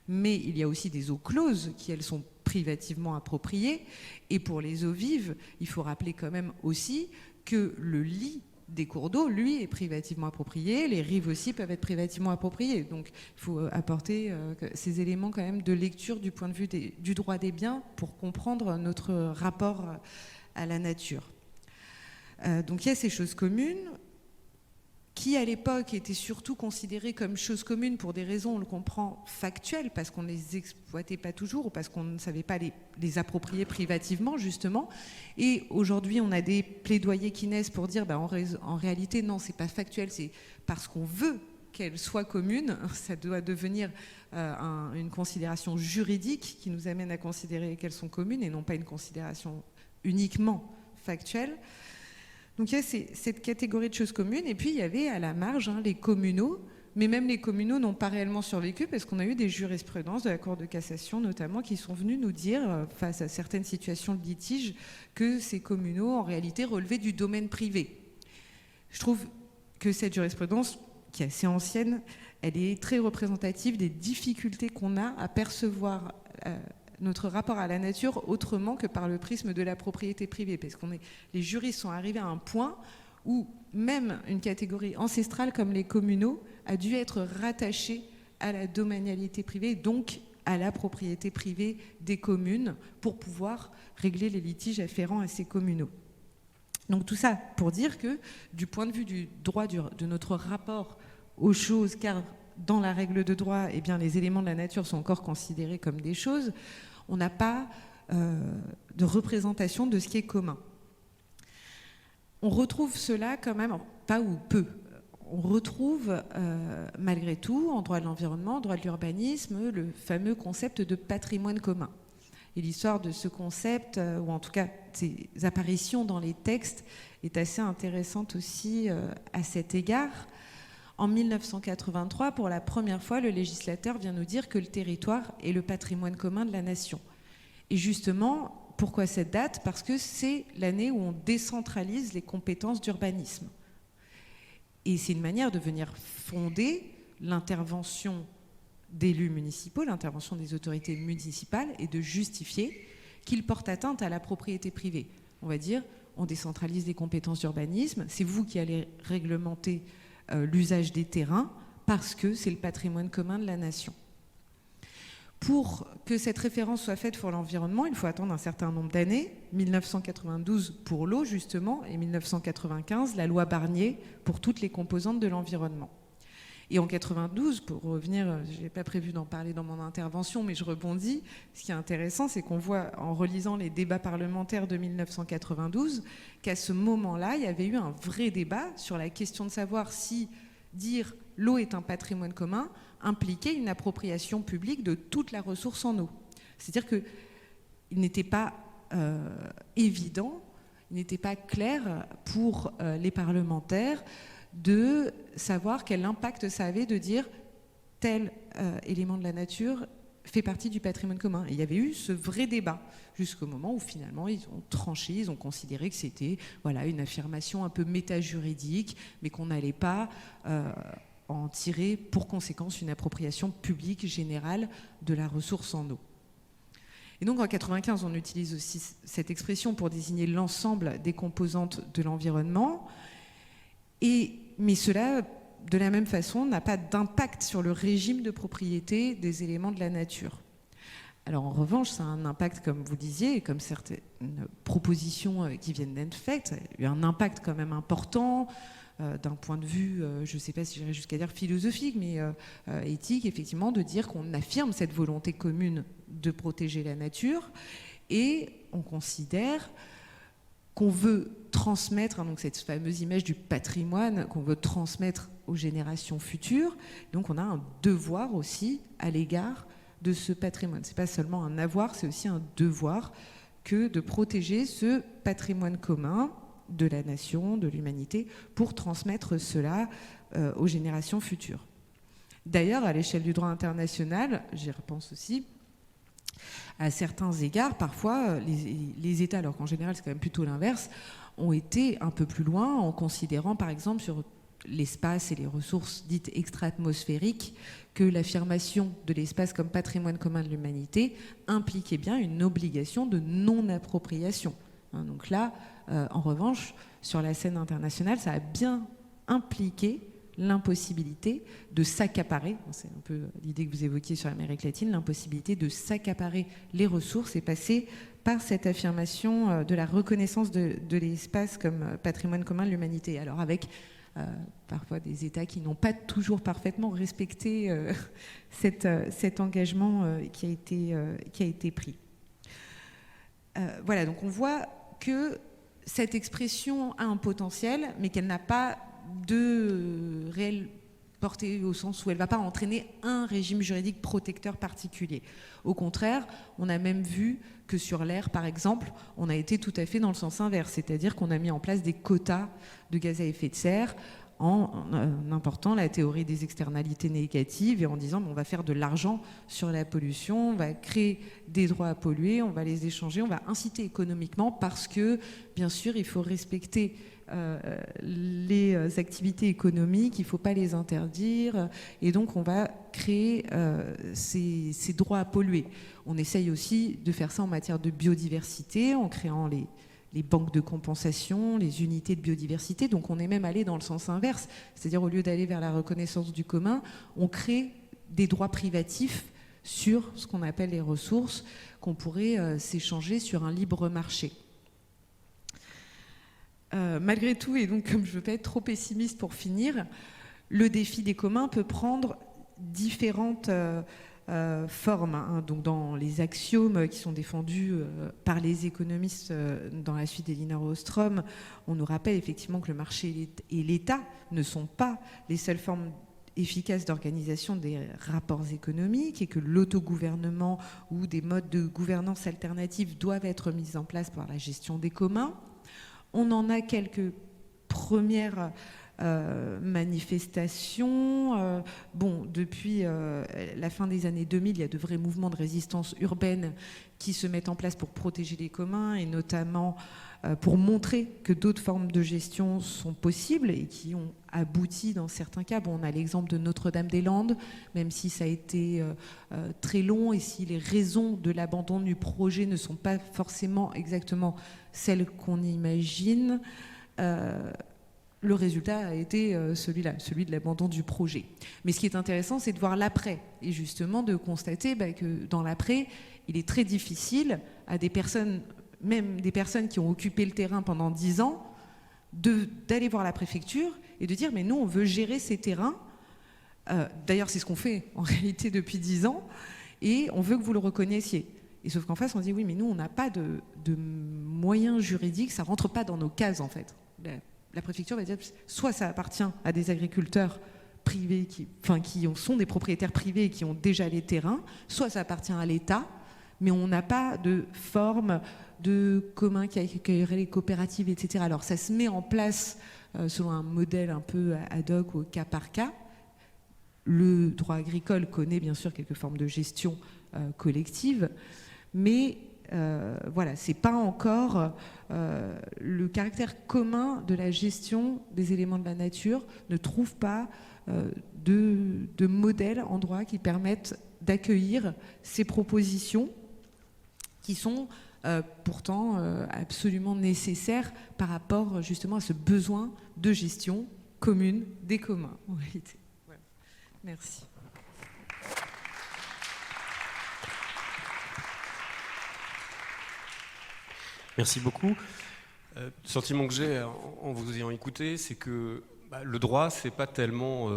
mais il y a aussi des eaux closes qui, elles, sont privativement appropriées. Et pour les eaux vives, il faut rappeler quand même aussi que le lit des cours d'eau, lui, est privativement approprié. Les rives aussi peuvent être privativement appropriées. Donc, il faut apporter ces éléments quand même de lecture du point de vue du droit des biens pour comprendre notre rapport à la nature. Donc, il y a ces choses communes qui, à l'époque, étaient surtout considérées comme choses communes pour des raisons, on le comprend, factuelles, parce qu'on ne les exploitait pas toujours ou parce qu'on ne savait pas les approprier privativement, justement. Et aujourd'hui, on a des plaidoyers qui naissent pour dire en réalité, non, c'est pas factuel, c'est parce qu'on veut qu'elles soient communes. Ça doit devenir une considération juridique qui nous amène à considérer qu'elles sont communes et non pas une considération uniquement factuelle. Donc il y a cette catégorie de choses communes, et puis il y avait à la marge les communaux, mais même les communaux n'ont pas réellement survécu parce qu'on a eu des jurisprudences de la Cour de cassation notamment qui sont venus nous dire, face à certaines situations de litige, que ces communaux en réalité relevaient du domaine privé. Je trouve que cette jurisprudence, qui est assez ancienne, elle est très représentative des difficultés qu'on a à percevoir notre rapport à la nature autrement que par le prisme de la propriété privée, parce que les juristes sont arrivés à un point où même une catégorie ancestrale comme les communaux a dû être rattachée à la domanialité privée, donc à la propriété privée des communes, pour pouvoir régler les litiges afférents à ces communaux. Donc tout ça pour dire que du point de vue du droit de notre rapport aux choses, car dans la règle de droit, les éléments de la nature sont encore considérés comme des choses, On n'a pas de représentation de ce qui est commun. On retrouve cela quand même, pas ou peu, on retrouve malgré tout en droit de l'environnement, en droit de l'urbanisme, le fameux concept de patrimoine commun. Et l'histoire de ce concept, ou en tout cas ses apparitions dans les textes, est assez intéressante aussi à cet égard. En 1983, pour la première fois, le législateur vient nous dire que le territoire est le patrimoine commun de la nation. Et justement, pourquoi cette date ? Parce que c'est l'année où on décentralise les compétences d'urbanisme. Et c'est une manière de venir fonder l'intervention d'élus municipaux, l'intervention des autorités municipales, et de justifier qu'ils portent atteinte à la propriété privée. On va dire, on décentralise les compétences d'urbanisme, c'est vous qui allez réglementer l'usage des terrains, parce que c'est le patrimoine commun de la nation. Pour que cette référence soit faite pour l'environnement, il faut attendre un certain nombre d'années, 1992 pour l'eau justement, et 1995, la loi Barnier pour toutes les composantes de l'environnement. Et en 92, pour revenir, je n'ai pas prévu d'en parler dans mon intervention, mais je rebondis, ce qui est intéressant, c'est qu'on voit en relisant les débats parlementaires de 1992 qu'à ce moment-là, il y avait eu un vrai débat sur la question de savoir si dire l'eau est un patrimoine commun impliquait une appropriation publique de toute la ressource en eau. C'est-à-dire qu'il n'était pas évident, il n'était pas clair pour les parlementaires de savoir quel impact ça avait de dire tel élément de la nature fait partie du patrimoine commun. Et il y avait eu ce vrai débat jusqu'au moment où finalement ils ont tranché, ils ont considéré que c'était une affirmation un peu méta-juridique, mais qu'on n'allait pas en tirer pour conséquence une appropriation publique générale de la ressource en eau. Et donc en 1995, on utilise aussi cette expression pour désigner l'ensemble des composantes de l'environnement. Mais cela, de la même façon, n'a pas d'impact sur le régime de propriété des éléments de la nature. Alors en revanche, ça a un impact, comme vous disiez, et comme certaines propositions qui viennent d'être faites, il y a eu un impact quand même important d'un point de vue, je ne sais pas si j'irais jusqu'à dire philosophique, mais éthique, effectivement, de dire qu'on affirme cette volonté commune de protéger la nature, et on considère qu'on veut transmettre, donc cette fameuse image du patrimoine qu'on veut transmettre aux générations futures. Donc on a un devoir aussi à l'égard de ce patrimoine. Ce n'est pas seulement un avoir, c'est aussi un devoir que de protéger ce patrimoine commun de la nation, de l'humanité, pour transmettre cela aux générations futures. D'ailleurs, à l'échelle du droit international, j'y repense aussi, à certains égards, parfois, les États, alors qu'en général c'est quand même plutôt l'inverse, ont été un peu plus loin en considérant, par exemple, sur l'espace et les ressources dites extra-atmosphériques, que l'affirmation de l'espace comme patrimoine commun de l'humanité impliquait bien une obligation de non-appropriation. Donc là, en revanche, sur la scène internationale, ça a bien impliqué l'impossibilité de s'accaparer, c'est un peu l'idée que vous évoquiez sur l'Amérique latine, l'impossibilité de s'accaparer les ressources et passer par cette affirmation de la reconnaissance de l'espace comme patrimoine commun de l'humanité. Alors avec parfois des États qui n'ont pas toujours parfaitement respecté cet engagement qui a été pris. Voilà, donc on voit que cette expression a un potentiel, mais qu'elle n'a pas de réelle portée au sens où elle ne va pas entraîner un régime juridique protecteur particulier. Au contraire, on a même vu que sur l'air, par exemple, on a été tout à fait dans le sens inverse, c'est-à-dire qu'on a mis en place des quotas de gaz à effet de serre en important la théorie des externalités négatives et en disant on va faire de l'argent sur la pollution, on va créer des droits à polluer, on va les échanger, on va inciter économiquement parce que, bien sûr, il faut respecter les activités économiques, il ne faut pas les interdire, et donc on va créer ces droits à polluer. On essaye aussi de faire ça en matière de biodiversité, en créant les banques de compensation, les unités de biodiversité, donc on est même allé dans le sens inverse, c'est-à-dire au lieu d'aller vers la reconnaissance du commun, on crée des droits privatifs sur ce qu'on appelle les ressources, qu'on pourrait s'échanger sur un libre marché. Malgré tout, et donc comme je ne veux pas être trop pessimiste pour finir, le défi des communs peut prendre différentes forme, hein, donc dans les axiomes qui sont défendus par les économistes dans la suite d'Elinor Ostrom, on nous rappelle effectivement que le marché et l'État ne sont pas les seules formes efficaces d'organisation des rapports économiques et que l'autogouvernement ou des modes de gouvernance alternatifs doivent être mis en place pour la gestion des communs. On en a quelques premières manifestations. Depuis la fin des années 2000, il y a de vrais mouvements de résistance urbaine qui se mettent en place pour protéger les communs et notamment pour montrer que d'autres formes de gestion sont possibles et qui ont abouti dans certains cas. On a l'exemple de Notre-Dame-des-Landes, même si ça a été très long et si les raisons de l'abandon du projet ne sont pas forcément exactement celles qu'on imagine. Le résultat a été celui-là, celui de l'abandon du projet. Mais ce qui est intéressant, c'est de voir l'après, et justement de constater que dans l'après, il est très difficile à des personnes, même des personnes qui ont occupé le terrain pendant 10 ans, d'aller voir la préfecture et de dire « mais nous, on veut gérer ces terrains ». D'ailleurs, c'est ce qu'on fait en réalité depuis 10 ans, et on veut que vous le reconnaissiez. Et sauf qu'en face, on dit « oui, mais nous, on n'a pas de moyens juridiques, ça ne rentre pas dans nos cases, en fait ». La préfecture va dire soit ça appartient à des agriculteurs privés qui sont des propriétaires privés et qui ont déjà les terrains, soit ça appartient à l'État, mais on n'a pas de forme de commun qui accueillerait les coopératives, etc. Alors ça se met en place selon un modèle un peu ad hoc ou au cas par cas. Le droit agricole connaît bien sûr quelques formes de gestion collective, mais voilà, c'est pas encore le caractère commun de la gestion des éléments de la nature ne trouve pas de modèle en droit qui permettent d'accueillir ces propositions qui sont pourtant absolument nécessaires par rapport justement à ce besoin de gestion commune des communs en réalité. Voilà. Merci. Merci beaucoup. Le sentiment que j'ai en vous ayant écouté, c'est que le droit, c'est pas tellement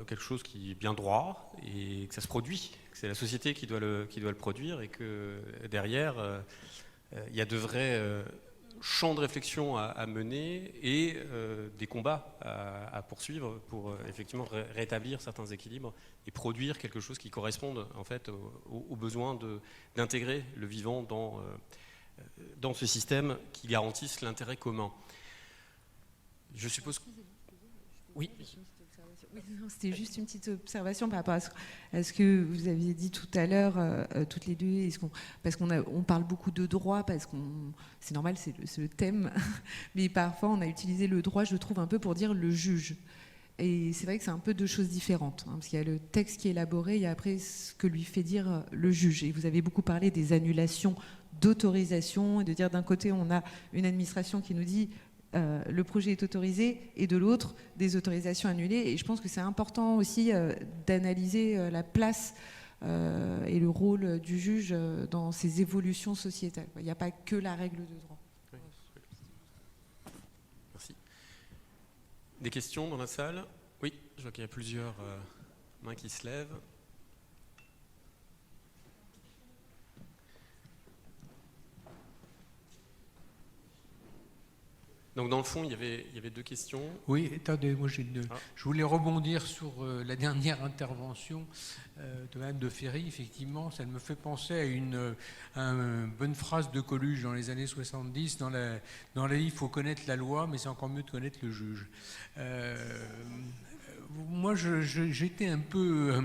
quelque chose qui est bien droit et que ça se produit, que c'est la société qui doit le produire et que derrière, il y a de vrais champs de réflexion à mener et des combats à poursuivre pour effectivement rétablir certains équilibres et produire quelque chose qui corresponde en fait aux besoins d'intégrer le vivant dans ce système qui garantisse l'intérêt commun. Je suppose que... Oui. C'était juste une petite observation par rapport à ce que vous aviez dit tout à l'heure, toutes les deux, parce qu'on parle beaucoup de droit, parce que c'est normal, c'est le thème, mais parfois on a utilisé le droit, je trouve, un peu pour dire le juge. Et c'est vrai que c'est un peu deux choses différentes, hein, parce qu'il y a le texte qui est élaboré, il y a après ce que lui fait dire le juge. Et vous avez beaucoup parlé des annulations d'autorisation, et de dire d'un côté on a une administration qui nous dit le projet est autorisé, et de l'autre des autorisations annulées. Et je pense que c'est important aussi d'analyser la place et le rôle du juge dans ces évolutions sociétales. Il n'y a pas que la règle de droit. Merci. Des questions dans la salle? Oui, je vois qu'il y a plusieurs mains qui se lèvent. Donc dans le fond, il y avait deux questions. Oui, attendez, moi je voulais rebondir sur la dernière intervention de Anne de Ferry. Effectivement, ça me fait penser à une bonne phrase de Coluche dans les années 70. Dans la vie, il faut connaître la loi, mais c'est encore mieux de connaître le juge. Moi, j'étais un peu...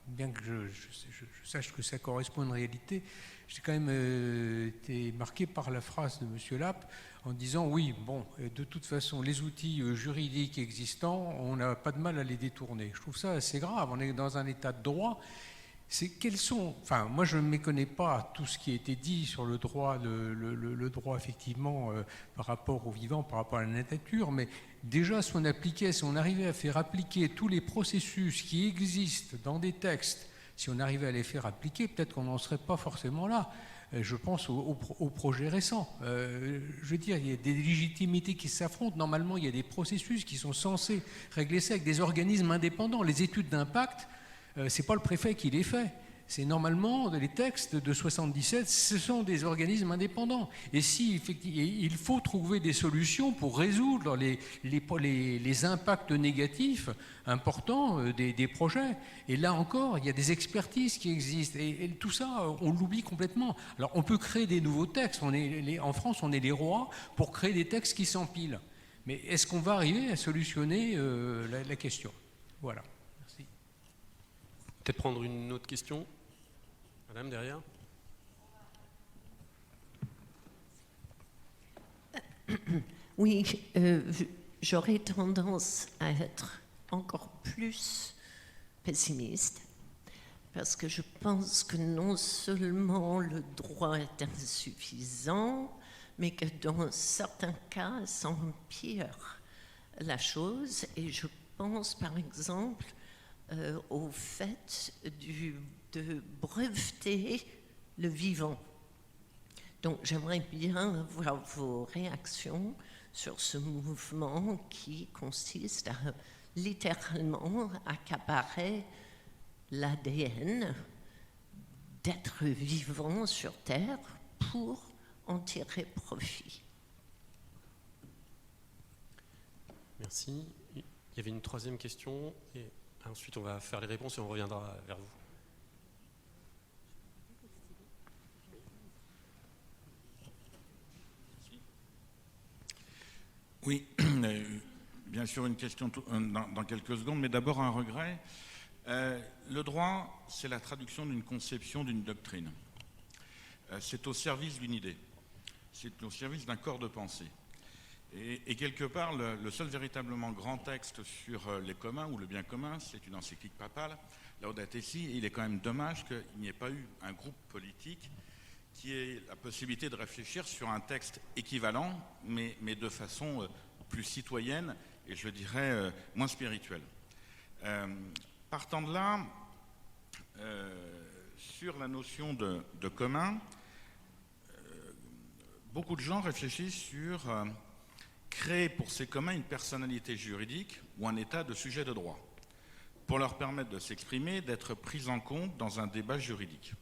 bien que je sache que ça correspond à une réalité, j'ai quand même été marqué par la phrase de M. Lapp en disant oui, bon, de toute façon, les outils juridiques existants, on n'a pas de mal à les détourner. Je trouve ça assez grave. On est dans un état de droit. Moi, je ne méconnais pas tout ce qui a été dit sur le droit, le droit effectivement, par rapport au vivant, par rapport à la nature, mais déjà, si on arrivait à faire appliquer tous les processus qui existent dans des textes, si on arrivait à les faire appliquer, peut-être qu'on n'en serait pas forcément là. Je pense au projet récent. Je veux dire, il y a des légitimités qui s'affrontent. Normalement, il y a des processus qui sont censés régler ça avec des organismes indépendants. Les études d'impact, c'est pas le préfet qui les fait. C'est normalement, les textes de 77, ce sont des organismes indépendants. Et si effectivement, il faut trouver des solutions pour résoudre les impacts négatifs importants des projets. Et là encore, il y a des expertises qui existent. Et tout ça, on l'oublie complètement. Alors, on peut créer des nouveaux textes. En France, on est les rois pour créer des textes qui s'empilent. Mais est-ce qu'on va arriver à solutionner la question? Voilà. Merci. Peut-être prendre une autre question. Madame, derrière. Oui, j'aurais tendance à être encore plus pessimiste, parce que je pense que non seulement le droit est insuffisant, mais que dans certains cas, ça empire la chose. Et je pense par exemple au fait de breveter le vivant. Donc j'aimerais bien avoir vos réactions sur ce mouvement qui consiste à littéralement accaparer l'ADN d'êtres vivants sur Terre pour en tirer profit. Merci. Il y avait une troisième question et ensuite on va faire les réponses et on reviendra vers vous. Oui, bien sûr une question dans quelques secondes, mais d'abord un regret. Le droit, c'est la traduction d'une conception, d'une doctrine. C'est au service d'une idée, c'est au service d'un corps de pensée. Et quelque part, le seul véritablement grand texte sur les communs ou le bien commun, c'est une encyclique papale, Laudato Si, et il est quand même dommage qu'il n'y ait pas eu un groupe politique qui ait la possibilité de réfléchir sur un texte équivalent, mais de façon plus citoyenne et je dirais moins spirituelle. Partant de là, sur la notion de commun, beaucoup de gens réfléchissent sur créer pour ces communs une personnalité juridique ou un état de sujet de droit, pour leur permettre de s'exprimer, d'être pris en compte dans un débat juridique.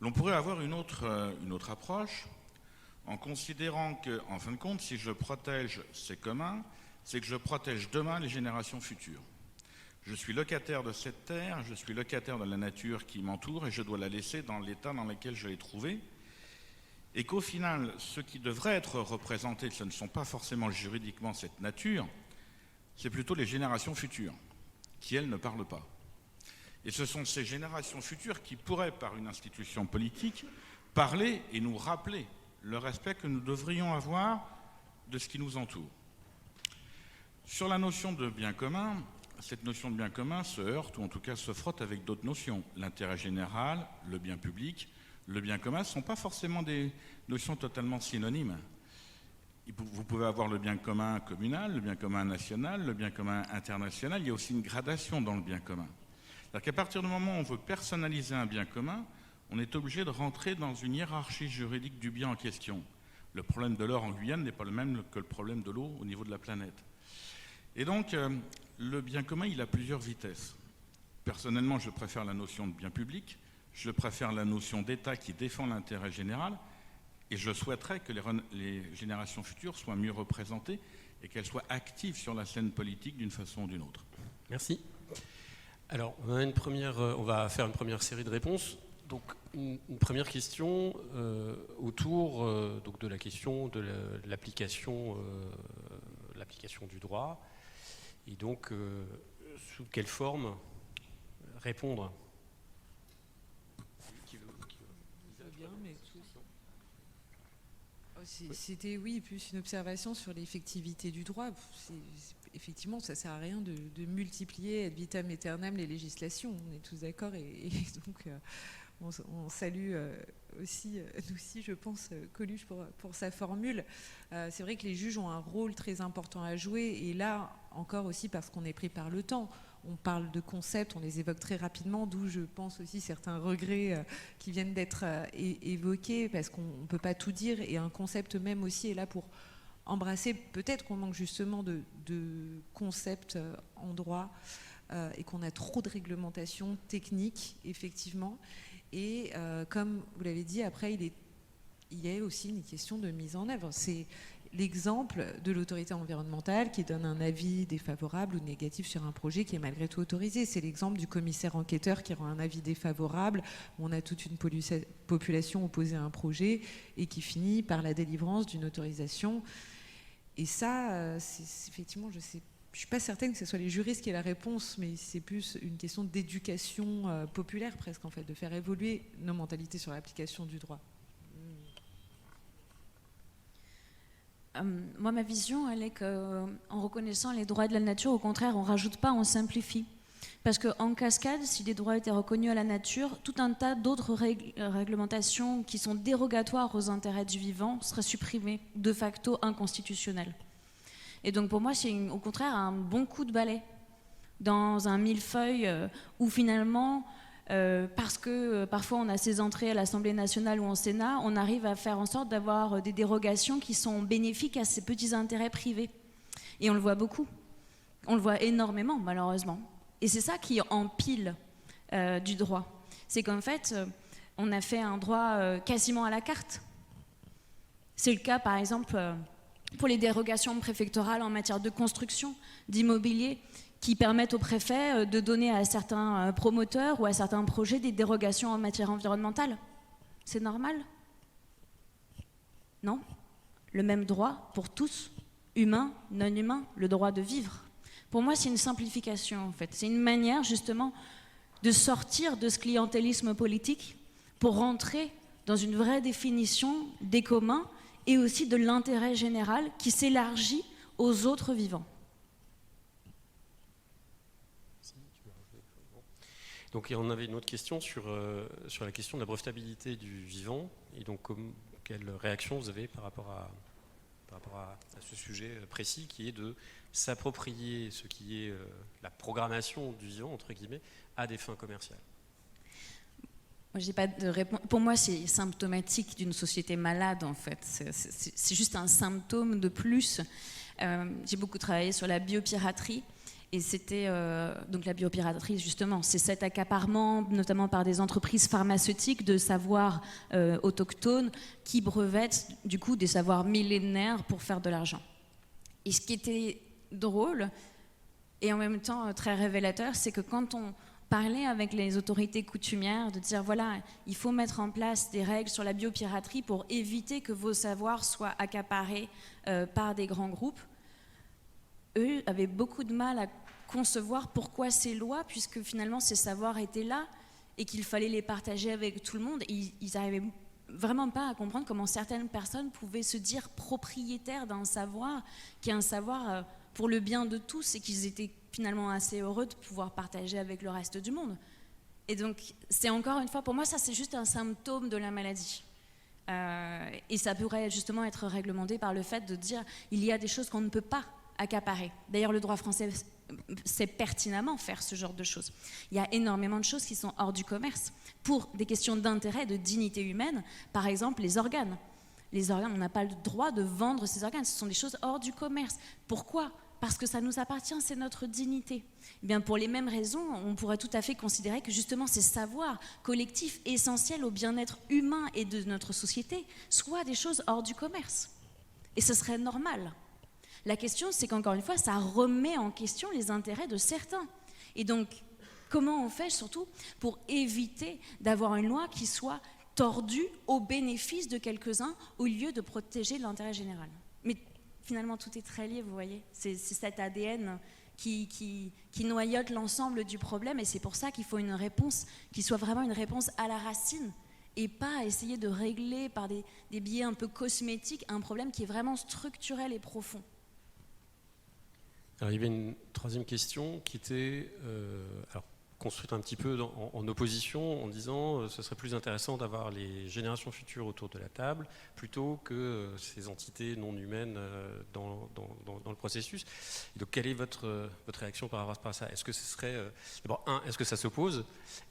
L'on pourrait avoir une autre approche en considérant que, en fin de compte, si je protège ces communs, c'est que je protège demain les générations futures. Je suis locataire de cette terre, je suis locataire de la nature qui m'entoure et je dois la laisser dans l'état dans lequel je l'ai trouvée. Et qu'au final, ce qui devrait être représenté, ce ne sont pas forcément juridiquement cette nature, c'est plutôt les générations futures, qui, elles, ne parlent pas. Et ce sont ces générations futures qui pourraient, par une institution politique, parler et nous rappeler le respect que nous devrions avoir de ce qui nous entoure. Sur la notion de bien commun, cette notion de bien commun se heurte, ou en tout cas se frotte avec d'autres notions. L'intérêt général, le bien public, le bien commun ne sont pas forcément des notions totalement synonymes. Vous pouvez avoir le bien commun communal, le bien commun national, le bien commun international. Il y a aussi une gradation dans le bien commun. C'est-à-dire qu'à partir du moment où on veut personnaliser un bien commun, on est obligé de rentrer dans une hiérarchie juridique du bien en question. Le problème de l'or en Guyane n'est pas le même que le problème de l'eau au niveau de la planète. Et donc, le bien commun, il a plusieurs vitesses. Personnellement, je préfère la notion de bien public, je préfère la notion d'État qui défend l'intérêt général, et je souhaiterais que les générations futures soient mieux représentées et qu'elles soient actives sur la scène politique d'une façon ou d'une autre. Merci. Alors, on va faire une première série de réponses. Donc, une première question autour donc de la question de l'application du droit. Et donc, sous quelle forme répondre? C'était, oui, plus une observation sur l'effectivité du droit. Effectivement, ça ne sert à rien de multiplier ad vitam aeternam les législations. On est tous d'accord et donc on salue aussi, nous aussi, je pense, Coluche pour sa formule. C'est vrai que les juges ont un rôle très important à jouer et là, encore aussi parce qu'on est pris par le temps. On parle de concepts, on les évoque très rapidement, d'où je pense aussi certains regrets qui viennent d'être évoqués parce qu'on ne peut pas tout dire et un concept même aussi est là pour embrasser. Peut-être qu'on manque justement de concepts en droit et qu'on a trop de réglementations techniques, effectivement. Et comme vous l'avez dit, après, il y a aussi une question de mise en œuvre. C'est l'exemple de l'autorité environnementale qui donne un avis défavorable ou négatif sur un projet qui est malgré tout autorisé. C'est l'exemple du commissaire enquêteur qui rend un avis défavorable. On a toute une population opposée à un projet et qui finit par la délivrance d'une autorisation. Et ça, c'est effectivement, je ne suis pas certaine que ce soit les juristes qui aient la réponse, mais c'est plus une question d'éducation populaire presque, en fait, de faire évoluer nos mentalités sur l'application du droit. Moi, ma vision, elle est qu'en reconnaissant les droits de la nature, au contraire, on ne rajoute pas, on simplifie. Parce qu'en cascade, si des droits étaient reconnus à la nature, tout un tas d'autres réglementations qui sont dérogatoires aux intérêts du vivant seraient supprimées, de facto inconstitutionnelles. Et donc pour moi, c'est au contraire un bon coup de balai dans un millefeuille où finalement... parce que parfois on a ces entrées à l'Assemblée nationale ou au Sénat, on arrive à faire en sorte d'avoir des dérogations qui sont bénéfiques à ces petits intérêts privés. Et on le voit beaucoup. On le voit énormément, malheureusement. Et c'est ça qui empile du droit. C'est qu'en fait, on a fait un droit quasiment à la carte. C'est le cas, par exemple, pour les dérogations préfectorales en matière de construction, d'immobilier, qui permettent au préfet de donner à certains promoteurs ou à certains projets des dérogations en matière environnementale. C'est normal? Non? Le même droit pour tous, humains, non humains, le droit de vivre. Pour moi, c'est une simplification, en fait. C'est une manière, justement, de sortir de ce clientélisme politique pour rentrer dans une vraie définition des communs et aussi de l'intérêt général qui s'élargit aux autres vivants. Donc on avait une autre question sur la question de la brevetabilité du vivant. Et donc quelle réaction vous avez par rapport à ce sujet précis qui est de s'approprier ce qui est la programmation du vivant, entre guillemets, à des fins commerciales? Moi, j'ai pas de réponse. Pour moi, c'est symptomatique d'une société malade, en fait. C'est juste un symptôme de plus. J'ai beaucoup travaillé sur la biopiraterie. Et c'était donc la biopiraterie, justement, c'est cet accaparement, notamment par des entreprises pharmaceutiques, de savoirs autochtones qui brevettent du coup des savoirs millénaires pour faire de l'argent. Et ce qui était drôle et en même temps très révélateur, c'est que quand on parlait avec les autorités coutumières, de dire voilà, il faut mettre en place des règles sur la biopiraterie pour éviter que vos savoirs soient accaparés par des grands groupes, eux avaient beaucoup de mal à concevoir pourquoi ces lois, puisque finalement ces savoirs étaient là et qu'il fallait les partager avec tout le monde. Et ils n'arrivaient vraiment pas à comprendre comment certaines personnes pouvaient se dire propriétaires d'un savoir qui est un savoir pour le bien de tous et qu'ils étaient finalement assez heureux de pouvoir partager avec le reste du monde. Et donc c'est encore une fois, pour moi ça c'est juste un symptôme de la maladie. Et ça pourrait justement être réglementé par le fait de dire il y a des choses qu'on ne peut pas accaparer. D'ailleurs, le droit français sait pertinemment faire ce genre de choses. Il y a énormément de choses qui sont hors du commerce pour des questions d'intérêt, de dignité humaine. Par exemple, les organes. Les organes, on n'a pas le droit de vendre ces organes. Ce sont des choses hors du commerce. Pourquoi ? Parce que ça nous appartient, c'est notre dignité. Eh bien, pour les mêmes raisons, on pourrait tout à fait considérer que justement ces savoirs collectifs essentiels au bien-être humain et de notre société soient des choses hors du commerce. Et ce serait normal. La question, c'est qu'encore une fois, ça remet en question les intérêts de certains. Et donc, comment on fait surtout pour éviter d'avoir une loi qui soit tordue au bénéfice de quelques-uns au lieu de protéger l'intérêt général? Mais finalement, tout est très lié, vous voyez. C'est cet ADN qui noyote l'ensemble du problème et c'est pour ça qu'il faut une réponse qui soit vraiment une réponse à la racine et pas essayer de régler par des biais un peu cosmétiques un problème qui est vraiment structurel et profond. Alors, il y avait une troisième question qui était construite un petit peu en opposition en disant ce serait plus intéressant d'avoir les générations futures autour de la table plutôt que ces entités non humaines dans le processus. Et donc quelle est votre réaction par rapport à ça? Est-ce que ce serait, d'abord, est-ce que ça s'oppose?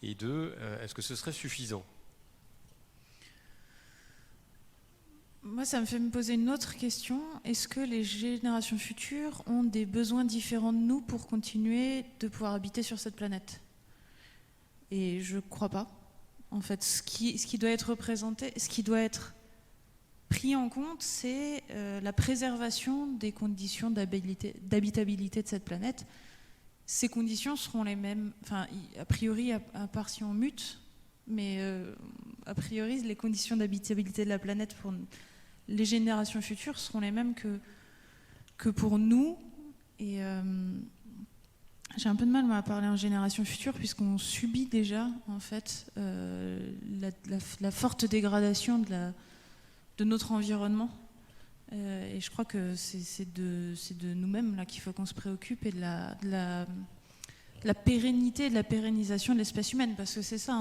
Et deux, est-ce que ce serait suffisant? Moi, ça me fait me poser une autre question. Est-ce que les générations futures ont des besoins différents de nous pour continuer de pouvoir habiter sur cette planète? Et je ne crois pas. En fait, ce qui doit être représenté, ce qui doit être pris en compte, c'est la préservation des conditions d'habitabilité de cette planète. Ces conditions seront les mêmes, enfin, a priori, à part si on mute, mais a priori, les conditions d'habitabilité de la planète pour les générations futures seront les mêmes que pour nous. Et j'ai un peu de mal à parler en génération future puisqu'on subit déjà en fait la forte dégradation de notre environnement. Et je crois que c'est de nous-mêmes là qu'il faut qu'on se préoccupe et de la pérennité, de la pérennisation de l'espèce humaine, parce que c'est ça.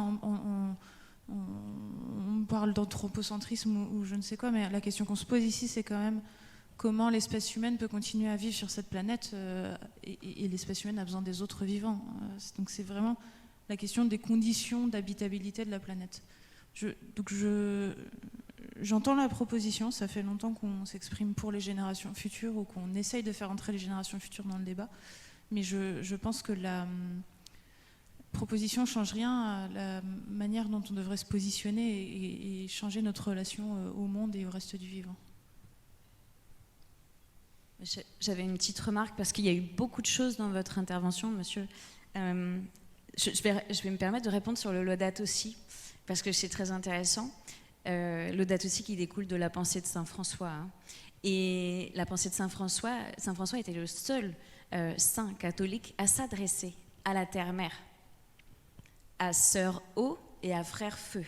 On parle d'anthropocentrisme ou je ne sais quoi, mais la question qu'on se pose ici, c'est quand même comment l'espèce humaine peut continuer à vivre sur cette planète, et l'espèce humaine a besoin des autres vivants. Donc c'est vraiment la question des conditions d'habitabilité de la planète. J'entends la proposition, ça fait longtemps qu'on s'exprime pour les générations futures ou qu'on essaye de faire entrer les générations futures dans le débat, mais je pense que la proposition ne change rien à la manière dont on devrait se positionner et changer notre relation au monde et au reste du vivant. J'avais une petite remarque parce qu'il y a eu beaucoup de choses dans votre intervention, monsieur. Je vais me permettre de répondre sur le Laudato Si, parce que c'est très intéressant. Laudato Si qui découle de la pensée de Saint François. Hein. Et la pensée de Saint François était le seul saint catholique à s'adresser à la terre-mère, à sœur eau et à frère feu.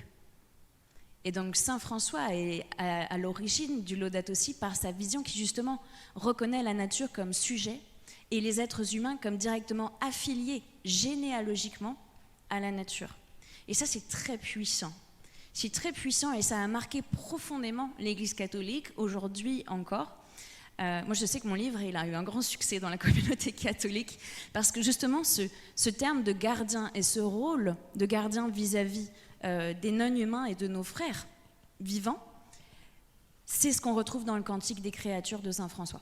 Et donc Saint François est à l'origine du Laudato Si par sa vision qui justement reconnaît la nature comme sujet et les êtres humains comme directement affiliés généalogiquement à la nature. Et ça, c'est très puissant. C'est très puissant et ça a marqué profondément l'Église catholique, aujourd'hui encore. Moi, je sais que mon livre, il a eu un grand succès dans la communauté catholique parce que justement, ce terme de gardien et ce rôle de gardien vis-à-vis des non-humains et de nos frères vivants, c'est ce qu'on retrouve dans le Cantique des créatures de Saint François.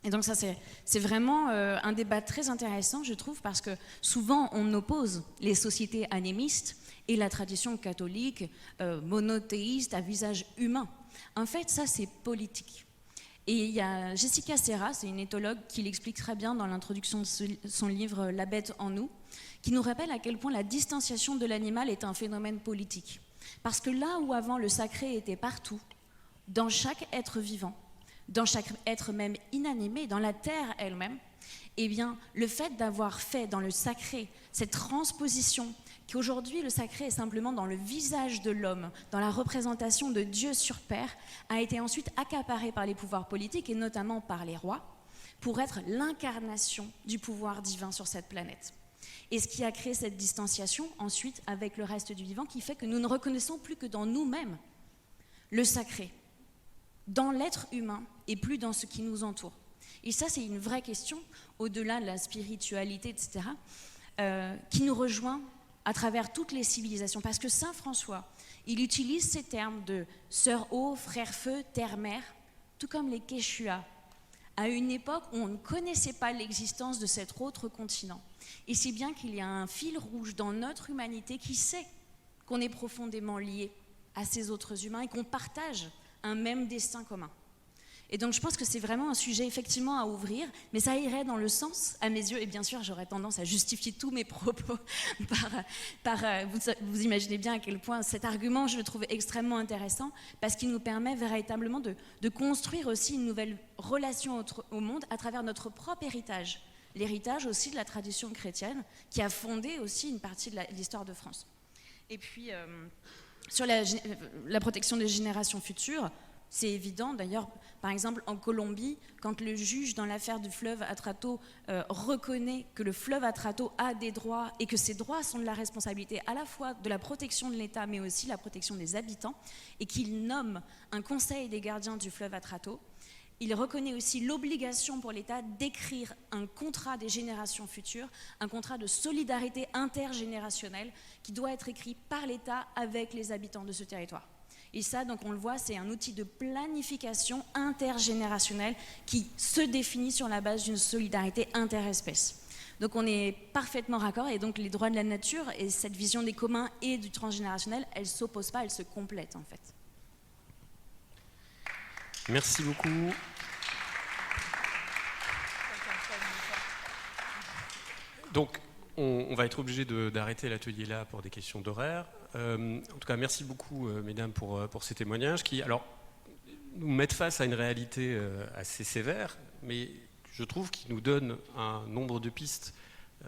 Et donc ça, c'est vraiment un débat très intéressant, je trouve, parce que souvent, on oppose les sociétés animistes et la tradition catholique monothéiste à visage humain. En fait, ça, c'est politique. Et il y a Jessica Serra, c'est une éthologue qui l'explique très bien dans l'introduction de son livre « La bête en nous », qui nous rappelle à quel point la distanciation de l'animal est un phénomène politique. Parce que là où avant le sacré était partout, dans chaque être vivant, dans chaque être même inanimé, dans la terre elle-même, eh bien, le fait d'avoir fait dans le sacré cette transposition, qu'aujourd'hui le sacré est simplement dans le visage de l'homme, dans la représentation de Dieu sur terre, a été ensuite accaparé par les pouvoirs politiques et notamment par les rois, pour être l'incarnation du pouvoir divin sur cette planète. Et ce qui a créé cette distanciation ensuite avec le reste du vivant, qui fait que nous ne reconnaissons plus que dans nous-mêmes le sacré, dans l'être humain et plus dans ce qui nous entoure. Et ça, c'est une vraie question, au-delà de la spiritualité, etc., qui nous rejoint à travers toutes les civilisations. Parce que Saint François, il utilise ces termes de sœur eau, frère feu, terre-mère, tout comme les Quechua, à une époque où on ne connaissait pas l'existence de cet autre continent. Et c'est bien qu'il y a un fil rouge dans notre humanité qui sait qu'on est profondément liés à ces autres humains et qu'on partage un même destin commun. Et donc je pense que c'est vraiment un sujet effectivement à ouvrir, mais ça irait dans le sens, à mes yeux, et bien sûr j'aurais tendance à justifier tous mes propos vous imaginez bien à quel point cet argument je le trouve extrêmement intéressant, parce qu'il nous permet véritablement de construire aussi une nouvelle relation au monde à travers notre propre héritage, l'héritage aussi de la tradition chrétienne, qui a fondé aussi une partie de l'histoire de France. Et puis, sur la protection des générations futures, c'est évident, d'ailleurs, par exemple, en Colombie, quand le juge dans l'affaire du fleuve Atrato reconnaît que le fleuve Atrato a des droits et que ces droits sont de la responsabilité à la fois de la protection de l'État, mais aussi la protection des habitants, et qu'il nomme un conseil des gardiens du fleuve Atrato, il reconnaît aussi l'obligation pour l'État d'écrire un contrat des générations futures, un contrat de solidarité intergénérationnelle qui doit être écrit par l'État avec les habitants de ce territoire. Et ça, donc on le voit, c'est un outil de planification intergénérationnelle qui se définit sur la base d'une solidarité interespèce. Donc on est parfaitement raccord, et donc les droits de la nature et cette vision des communs et du transgénérationnel, elles ne s'opposent pas, elles se complètent en fait. Merci beaucoup. Donc, on va être obligé d'arrêter l'atelier là pour des questions d'horaire. En tout cas, merci beaucoup, mesdames, pour ces témoignages qui, alors, nous mettent face à une réalité assez sévère, mais je trouve qu'ils nous donnent un nombre de pistes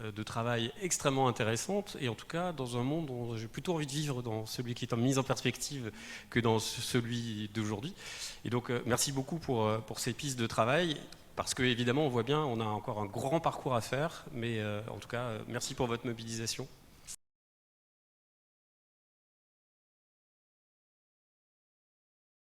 de travail extrêmement intéressantes, et en tout cas, dans un monde dont j'ai plutôt envie de vivre, dans celui qui est en mise en perspective, que dans celui d'aujourd'hui. Et donc, merci beaucoup pour ces pistes de travail. Parce qu'évidemment, on voit bien, on a encore un grand parcours à faire, mais en tout cas, merci pour votre mobilisation.